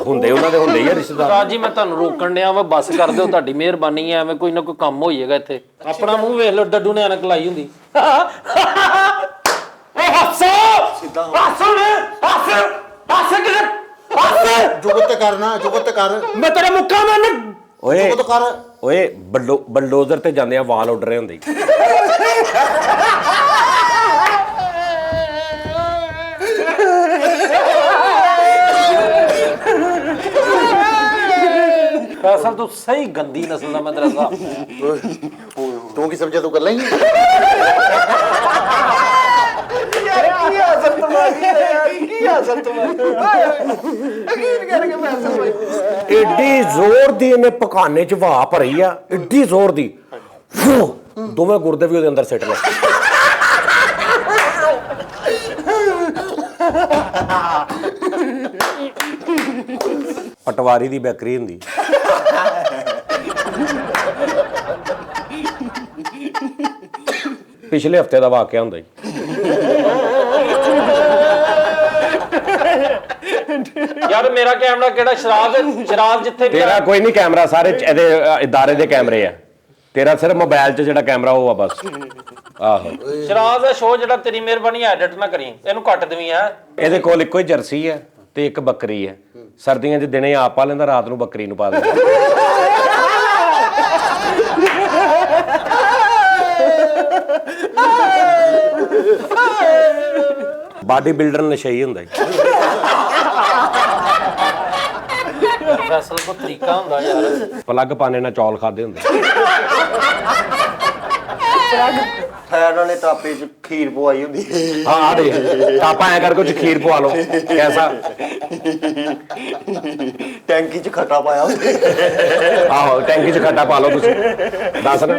ਹੁੰਦੇ ਉਹਨਾਂ ਦੇ ਹੁੰਦੇ ਹੀ ਆ ਰਿਸ਼ਤੇਦਾਰ ਰਾਜੀ ਮੈਂ ਤੁਹਾਨੂੰ ਰੋਕਣ ਡਿਆ ਵਾ ਬੱਸ ਕਰ ਦਿਓ ਤੁਹਾਡੀ ਮਿਹਰਬਾਨੀ ਐ ਐਵੇਂ ਕੋਈ ਨਾ ਕੋਈ ਕੰਮ ਹੋਈਏਗਾ ਇੱਥੇ ਆਪਣਾ ਮੂੰਹ ਵੇਖ ਲਓ ਡੱਡੂ ਨੇ ਐਨਕ ਲਾਈ ਹੁੰਦੀ ਜੁਗਤ ਕਰ ਮੈਂ ਤੇਰਾ ਮੁੱਕਾ ਮੈਨੂੰ ਓਏ ਜੁਗਤ ਕਰ ਓਏ ਬਲਡੋਜ਼ਰ ਤੇ ਜਾਂਦੇ ਆ ਵਾਲ ਉੱਡ ਰਹੇ ਹੁੰਦੇ ਅਸਲ ਤੂੰ ਸਹੀ ਗੰਦੀ ਨਸਲ ਦਾ ਮਦਰਸਾ ਤੂੰ ਕੀ ਸਮਝਿਆ ਤੂੰ ਗੱਲਾਂ ਹੀ ਕੀ ਹਾਸਲ ਤੁਹਾਡੀ ਯਾਰ ਕੀ ਹਾਸਲ ਤੁਹਾਡੀ ਅਕੀਰ ਕਰਕੇ ਮੈਂ ਸਮਝ ਏਡੀ ਜ਼ੋਰ ਦੀ ਇਹਨੇ ਪਕਾਨੇ 'ਚ ਵਾਹ ਭਰੀ ਆ ਏਡੀ ਜ਼ੋਰ ਦੀ ਦੋਵੇਂ ਗੁਰਦੇ ਵੀ ਉਹਦੇ ਅੰਦਰ ਸਿੱਟ ਲਏ ਪਟਵਾਰੀ ਦੀ ਬੈਕਰੀ ਹੁੰਦੀ ਪਿਛਲੇ ਹਫਤੇ ਦਾ ਵਾਕਿਆ ਹੁੰਦਾ ਜੀ ਯਾਰ ਮੇਰਾ ਕੈਮਰਾ ਕਿਹੜਾ ਸ਼ਰਾਬ ਜਿੱਥੇ ਵੀ ਤੇਰਾ ਕੋਈ ਨਹੀਂ ਕੈਮਰਾ ਸਾਰੇ ਇਹਦੇ ਇਦਾਰੇ ਦੇ ਕੈਮਰੇ ਆ ਤੇਰਾ ਸਿਰਫ ਮੋਬਾਈਲ 'ਚ ਜਿਹੜਾ ਕੈਮਰਾ ਉਹ ਆ ਬਸ ਆਹੋ ਸ਼ਰਾਬ ਦਾ ਸ਼ੋਅ ਜਿਹੜਾ ਤੇਰੀ ਮਿਹਰਬਾਨੀ ਐਡਿਟ ਨਾ ਕਰੀ ਇਹਨੂੰ ਕੱਟ ਦੇਵੀਂ ਆ ਇਹਦੇ ਕੋਲ ਇੱਕੋ ਹੀ ਜਰਸੀ ਹੈ ਤੇ ਇੱਕ ਬੱਕਰੀ ਹੈ ਸਰਦੀਆਂ 'ਚ ਦਿਨੇ ਆਪ ਪਾ ਲੈਂਦਾ ਰਾਤ ਨੂੰ ਬੱਕਰੀ ਨੂੰ ਪਾ ਦਿੰਦਾ ਬਾਡੀ ਬਿਲਡਰ ਨਸ਼ਈ ਹੁੰਦਾ ਜੀ ਅਸਲ ਕੋ ਤਰੀਕਾ ਹੁੰਦਾ ਯਾਰ ਪਲੱਗ ਪਾਣੇ ਨਾਲ ਚੌਲ ਖਾਦੇ ਹੁੰਦੇ ਖੈਰ ਵਾਲੇ ਟਾਪੇ 'ਚ ਖੀਰ ਪਵਾਈ ਹੁੰਦੀ ਹਾਂ ਆ ਦੇ ਆਪਾਂ ਐ ਕਰ ਕੁਝ ਖੀਰ ਪਵਾ ਲਓ ਕੈਸਾ ਟੈਂਕੀ 'ਚ ਖੱਟਾ ਪਾਇਆ ਹੁੰਦਾ ਆਹੋ ਟੈਂਕੀ 'ਚ ਖੱਟਾ ਪਾ ਲਓ ਤੁਸੀਂ ਦੱਸ ਨਾ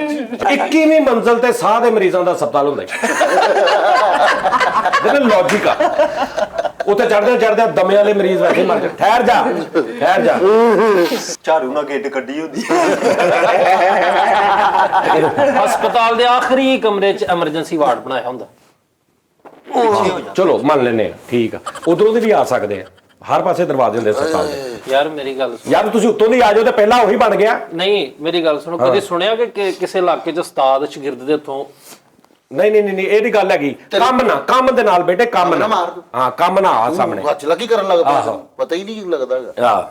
21ਵੀਂ ਮੰਜ਼ਲ ਤੇ ਸਾਹ ਦੇ ਮਰੀਜ਼ਾਂ ਦਾ ਹਸਪਤਾਲ ਹੁੰਦਾ ਦੇਖੋ ਲੌਜੀਕ ਆ ਉੱਤੇ ਚੜਦੇ ਦਮੇ ਵਾਲੇ ਮਰੀਜ਼ ਵੈਸੇ ਮਰ ਜਾ ਠਹਿਰ ਜਾ ਝਾੜੂ ਨਾਲ ਗਿੱਟ ਕੱਢੀ ਹੁੰਦੀ ਹਸਪਤਾਲ ਦੇ ਆਖਰੀ ਕਮਰੇ 'ਚ ਐਮਰਜੈਂਸੀ ਵਾਰਡ ਬਣਾਇਆ ਹੁੰਦਾ ਚਲੋ ਮੰਨ ਲੈਨੇ ਆ ਠੀਕ ਆ ਉਧਰੋਂ ਦੇ ਵੀ ਆ ਸਕਦੇ ਆ ਹਰ ਪਾਸੇ ਦਰਵਾਜ਼ੇ ਹੁੰਦੇ ਹਸਪਤਾਲ ਦੇ ਯਾਰ ਮੇਰੀ ਗੱਲ ਸੁਣ ਯਾਰ ਤੁਸੀਂ ਉੱਤੋਂ ਦੀ ਆ ਜਾਓ ਤੇ ਪਹਿਲਾਂ ਉਹੀ ਬਣ ਗਿਆ ਨਹੀਂ ਮੇਰੀ ਗੱਲ ਸੁਣੋ ਕਦੇ ਸੁਣਿਆ ਕਿ ਕਿਸੇ ਇਲਾਕੇ 'ਚ ਉਸਤਾਦ ਸ਼ਾਗਿਰਦ ਦੇ ਹੱਥੋਂ ਨਹੀਂ ਨਹੀਂ ਨਹੀਂ ਇਹਦੀ ਗੱਲ ਹੈਗੀ ਕੰਮ ਦੇ ਨਾਲ ਬੇਟੇ ਕੰਮ ਨਾ ਮਾਰ ਦੂੰ। ਹਾਂ ਕੰਮ ਨਾ ਆ ਸਾਹਮਣੇ ਹੱਥ ਲੱਗੀ ਕਰਨ ਲੱਗ ਪਿਆ ਪਤਾ ਹੀ ਨਹੀਂ ਲੱਗਦਾ ਹੈਗਾ ਆ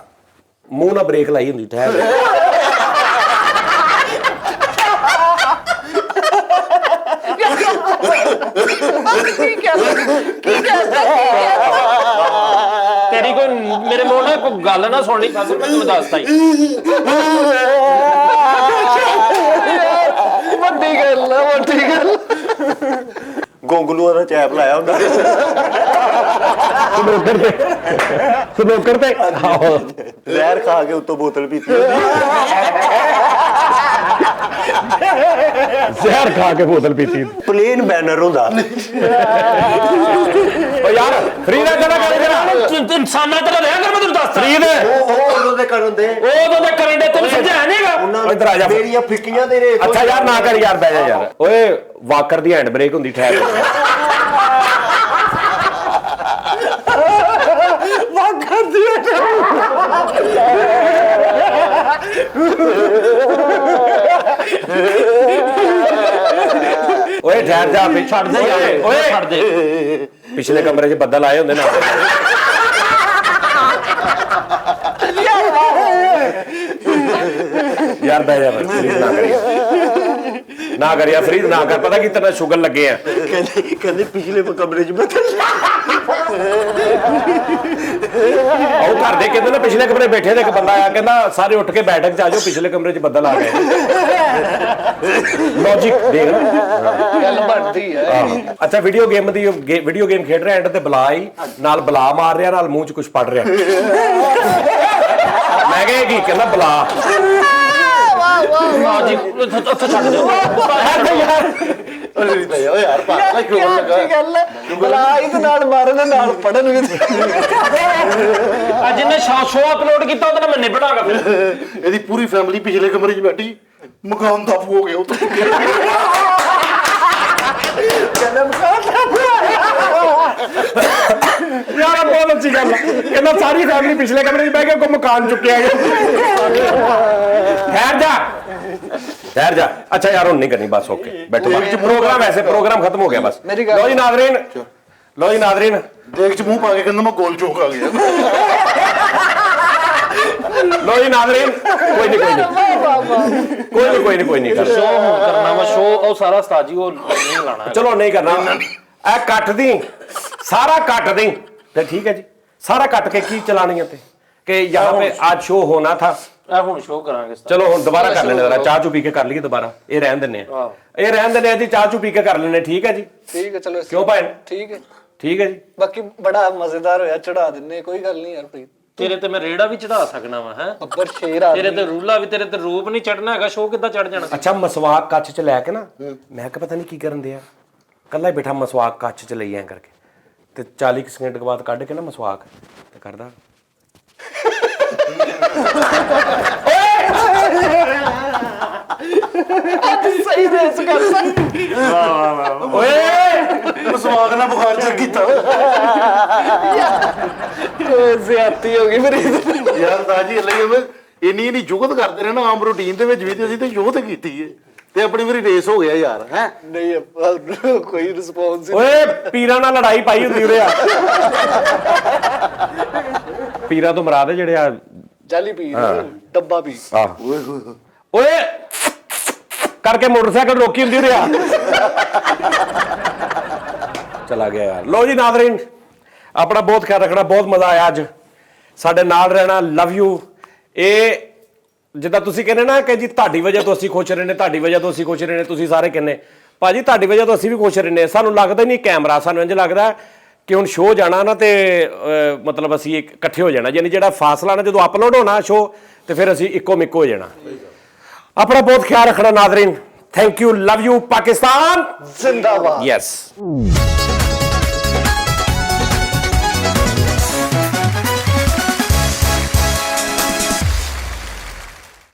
ਮੂੰਹ ਨਾਲ ਬ੍ਰੇਕ ਲਾਈ ਹੁੰਦੀ ਠਹਿਰ ਤੇਰੀ ਕੋਈ ਮੇਰੇ ਮੂੰਹ ਨਾਲ ਕੋਈ ਗੱਲ ਨਾ ਸੁਣਨੀ ਬਸ ਮੈਂ ਤੈਨੂੰ ਦੱਸਦਾ ਹੀ ਵੱਡੀ ਗੱਲ ਆ ਵੱਡੀ ਗੱਲ ਗੋਂਗਲੂਆਂ ਦਾ ਚੈਪ ਲਾਇਆ ਹੁੰਦਾ ਸਨੋਕਰ ਤੇ ਆਹੋ ਜ਼ਹਿਰ ਖਾ ਕੇ ਉੱਤੋਂ ਬੋਤਲ ਪੀਤੀ ਜ਼ਹਿਰ ਖਾ ਕੇ ਬੋਤਲ ਪੀਤੀ ਪਲੇਨ ਬੈਨਰ ਹੁੰਦਾ ਓ ਯਾਰ ਫਰੀਦ ਕਿਹੜਾ ਕਰ ਰਿਹਾ ਇਨਸਾਨਾਂ ਤਰ੍ਹਾਂ ਰਿਹਾ ਕਰ ਮੈਂ ਤੈਨੂੰ ਦੱਸਦਾ ਫਰੀਦ ਉਹ ਉਦੋਂ ਦੇ ਕਰਨ ਦੇ ਉਦੋਂ ਦੇ ਕਰਨ ਦੇ ਤੈਨੂੰ ਸਮਝਾਇਆ ਨਹੀਂਗਾ ਇੱਧਰ ਆ ਜਾ ਮੇਰੀਆਂ ਫਿੱਕੀਆਂ ਦੇ ਰੇਤ ਅੱਛਾ ਯਾਰ ਨਾ ਕਰ ਯਾਰ ਬਹਿ ਜਾ ਯਾਰ ਓਏ ਵਾਕਰ ਦੀ ਹੈਂਡ ਬ੍ਰੇਕ ਹੁੰਦੀ ਠਹਿਰ ਵਾਕਰ ਦੀ ਓਏ ਠਹਿਰ ਜਾ ਛੱਡ ਦੇ ਯਾਰ ਓਏ ਛੱਡ ਦੇ ਪਿਛਲੇ ਕਮਰੇ 'ਚ ਬੱਦਲ ਆਏ ਹੁੰਦੇ ਨਾ ਯਾਰ ਬਹਿ ਜਾ ਫਰੀਦ ਨਾ ਕਰਿਆ ਫਰੀਦ ਨਾ ਕਰ ਪਤਾ ਕੀ ਤੇਰਾ ਸ਼ੂਗਰ ਲੱਗੇ ਆ ਕਹਿੰਦੇ ਪਿਛਲੇ ਕਮਰੇ 'ਚ ਬਦਲ ਉਹ ਘਰ ਦੇ ਕਹਿੰਦੇ ਨੇ ਪਿਛਲੇ ਕਮਰੇ ਬੈਠੇ ਤੇ ਇੱਕ ਬੰਦਾ ਆਇਆ ਕਹਿੰਦਾ ਸਾਰੇ ਉੱਠ ਕੇ ਬੈਠਕ 'ਚ ਆ ਜਾਓ ਪਿਛਲੇ ਕਮਰੇ 'ਚ ਬੱਦਲ ਆ ਗਏ ਲੌਜੀਕ ਦੇਖ ਗੱਲ ਬਣਦੀ ਹੈ ਅੱਛਾ ਵੀਡੀਓ ਗੇਮ ਖੇਡ ਰਿਹਾ ਐਂਡ ਤੇ ਬਲਾ ਹੀ ਨਾਲ ਬਲਾ ਮਾਰ ਰਿਹਾ ਨਾਲ ਮੂੰਹ 'ਚ ਕੁਝ ਪੜ ਰਿਹਾ ਮੈਂ ਕਿਹਾ ਕੀ ਕਹਿੰਦਾ ਬਲਾ ਜੀ ਉੱਥੇ ਛੱਡ ਦਿਓ ਓ ਯਾਰ ਪਾਗਲ ਕਿਉਂ ਲੱਗਾ ਕੀ ਗੱਲ ਹੈ ਬਲਾ ਇਹਦੇ ਨਾਲ ਮਾਰਨ ਨਾਲ ਪੜਨ ਵੀ ਅੱਜ ਇਹਨੇ ਸ਼ੋਅ ਅਪਲੋਡ ਕੀਤਾ ਉਹਦਾ ਮੈਂ ਨਿਬੜਾਂਗਾ ਫਿਰ ਇਹਦੀ ਪੂਰੀ ਫੈਮਿਲੀ ਪਿਛਲੇ ਕਮਰੇ 'ਚ ਬੈਠੀ ਮਕਾਨ ਦਾ ਹੋ ਗਿਆ ਉੱਥੇ ਯਾਰ ਬਹੁਤ ਅੱਛੀ ਗੱਲ ਆ ਕਹਿੰਦਾ ਸਾਰੀ ਫੈਮਿਲੀ ਪਿਛਲੇ ਕਮਰੇ 'ਚ ਬਹਿ ਕੇ ਕੋ ਮਕਾਨ ਚੁੱਕਿਆ ਠਹਿਰ ਜਾ ਅੱਛਾ ਯਾਰ ਹੁਣ ਨਹੀਂ ਕਰਨੀ ਬਸ ਓਕੇ ਬੈਠੋ ਪ੍ਰੋਗਰਾਮ ਐਸੇ ਪ੍ਰੋਗਰਾਮ ਖਤਮ ਹੋ ਗਿਆ ਬਸ ਮੇਰੀ ਗੱਲ- ਲੋ ਜੀ ਨਾਜ਼ਰੀਨ ਦੇਖ ਚ ਮੂੰਹ ਪਾ ਕੇ ਕਹਿੰਦਾ ਮੈਂ ਗੋਲ ਚੋਕ ਆ ਗਿਆ ਲੋ ਜੀ ਨਾਜ਼ਰੀਨ ਕੋਈ ਨਹੀਂ ਕਰ ਸ਼ੋਅ ਹੁਣ ਕਰਨਾ ਵਾ ਸ਼ੋਅ ਉਹ ਸਾਰਾ ਉਸਤਾਦ ਜੀ ਉਹ ਨਹੀਂ ਲਾਣਾ ਚਲੋ ਨਹੀਂ ਕਰਨਾ ਇਹ ਕੱਟ ਦੀ ਸਾਰਾ ਕੱਟ ਦੀ ਤੇ ਠੀਕ ਹੈ ਜੀ ਸਾਰਾ ਕੱਟ ਕੇ ਕੀ ਚਲਾਣੀ ਹੈ ਤੇ ਕਿ यहाँ पे आज शो होना था ਇਹ ਹੁਣ ਸ਼ੋਅ ਕਰਾਂਗੇ ਉਸਤਾਦ ਚਲੋ ਹੁਣ ਦੁਬਾਰਾ ਕਰ ਲੈਣੇ ਜਰਾ ਚਾਹ ਚੂ ਪੀ ਕੇ ਕਰ ਲਈਏ ਦੁਬਾਰਾ ਇਹ ਰਹਿਣ ਦਿੰਨੇ ਆ ਜੀ ਚਾਹ ਚੂ ਪੀ ਕੇ ਕਰ ਲੈਣੇ ਠੀਕ ਹੈ ਜੀ ਠੀਕ ਹੈ ਚਲੋ ਕਿਉਂ ਭਾਈ ਠੀਕ ਹੈ ਜੀ ਬਾਕੀ ਬੜਾ ਮਜ਼ੇਦਾਰ ਹੋਇਆ ਚੜਾ ਦਿੰਨੇ ਕੋਈ ਗੱਲ ਨਹੀਂ ਯਾਰ ਪ੍ਰੀਤ ਤੇਰੇ ਤੇ ਮੈਂ ਰੇੜਾ ਵੀ ਚੜਾ ਸਕਣਾ ਵਾ ਹੈ ਬੱਬਰ ਸ਼ੇਰ ਆ ਤੇਰੇ ਤੇ ਰੂਲਾ ਵੀ ਤੇਰੇ ਤੇ ਰੂਪ ਨਹੀਂ ਚੜਨਾ ਹੈਗਾ ਸ਼ੋਅ ਕਿੱਦਾਂ ਚੜ ਜਾਣਾ ਅੱਛਾ ਮਸਵਾਕ ਕੱਚ ਚ ਲੈ ਕੇ ਨਾ ਮੈਂ ਕਿ ਪਤਾ ਨਹੀਂ ਕੀ ਕਰਨ ਦਿਆ ਕੱਲਾ ਹੀ ਬੈਠਾ ਮਸਵਾਕ ਕੱਚ ਚ ਲਈ ਐਂ ਕਰਕੇ ਤੇ 40 ਸਕਿੰਟ ਬਾਅਦ ਕੱਢ ਕੇ ਨਾ ਮਸਵਾਕ ਤੇ ਕਰਦਾ ਸਹੀ ਰੇਸ ਕਰਦਾ ਮਸਵਾਕ ਨਾਲ ਬੁਖਾਰ ਚੜ ਕੀਤਾ ਜ਼ਿਆਦਤੀ ਹੋ ਗਈ ਪ੍ਰੀਤ ਯਾਰ ਦਾਜੀ ਲਈ ਇੰਨੀ ਜੁਗਤ ਕਰਦੇ ਰਹੇ ਨਾ ਆਮ ਰੂਟੀਨ ਦੇ ਵਿੱਚ ਵੀ ਤੇ ਅਸੀਂ ਤੇ ਜੋਤ ਕੀਤੀ ਏ ਤੇ ਆਪਣੀ ਵਾਰੀ ਰੇਸ ਹੋ ਗਿਆ ਯਾਰ ਹੈ ਨਹੀਂ ਕੋਈ ਰਿਸਪੌਂਸ ਓਏ ਪੀਰਾਂ ਨਾਲ ਲੜਾਈ ਪਾਈ ਹੁੰਦੀ ਉਰੇ ਆ ਪੀਰਾਂ ਤੋਂ ਮਰਾਦ ਜਿਹੜੇ ਆ ਜਾਲੀ ਪੀ ਡੱਬਾ ਪੀ ਓਏ ਕਰਕੇ ਮੋਟਰਸਾਈਕਲ ਰੋਕੀ ਹੁੰਦੀ ਉਰੇ ਆ ਚਲਾ ਗਿਆ ਯਾਰ ਲੋ ਜੀ ਨਾਜ਼ਰੀਨ ਆਪਣਾ ਬਹੁਤ ਖਿਆਲ ਰੱਖਣਾ ਬਹੁਤ ਮਜ਼ਾ ਆਇਆ ਅੱਜ ਸਾਡੇ ਨਾਲ ਰਹਿਣਾ ਲਵ ਯੂ ਇਹ ਜਿੱਦਾਂ ਤੁਸੀਂ ਕਹਿੰਦੇ ਨਾ ਕਿ ਜੀ ਤੁਹਾਡੀ ਵਜ੍ਹਾ ਤੋਂ ਅਸੀਂ ਖੁਸ਼ ਰਹਿੰਦੇ ਤੁਹਾਡੀ ਵਜ੍ਹਾ ਤੋਂ ਅਸੀਂ ਖੁਸ਼ ਰਹਿੰਦੇ ਤੁਸੀਂ ਸਾਰੇ ਕਹਿੰਦੇ ਭਾਜੀ ਤੁਹਾਡੀ ਵਜ੍ਹਾ ਤੋਂ ਅਸੀਂ ਵੀ ਖੁਸ਼ ਰਹਿੰਦੇ ਸਾਨੂੰ ਲੱਗਦਾ ਨਹੀਂ ਕੈਮਰਾ ਸਾਨੂੰ ਇੰਝ ਲੱਗਦਾ ਕਿ ਹੁਣ ਸ਼ੋਅ ਜਾਣਾ ਨਾ ਤੇ ਮਤਲਬ ਅਸੀਂ ਇਕੱਠੇ ਹੋ ਜਾਣਾ ਯਾਨੀ ਜਿਹੜਾ ਫਾਸਲਾ ਨਾ ਜਦੋਂ ਅਪਲੋਡ ਹੋਣਾ ਸ਼ੋਅ ਤੇ ਫਿਰ ਅਸੀਂ ਇੱਕੋ ਮਿੱਕੋ ਹੋ ਜਾਣਾ अपना बहुत ख्याल रखना नाजरीन thank you love you Pakistan जिंदाबाद यस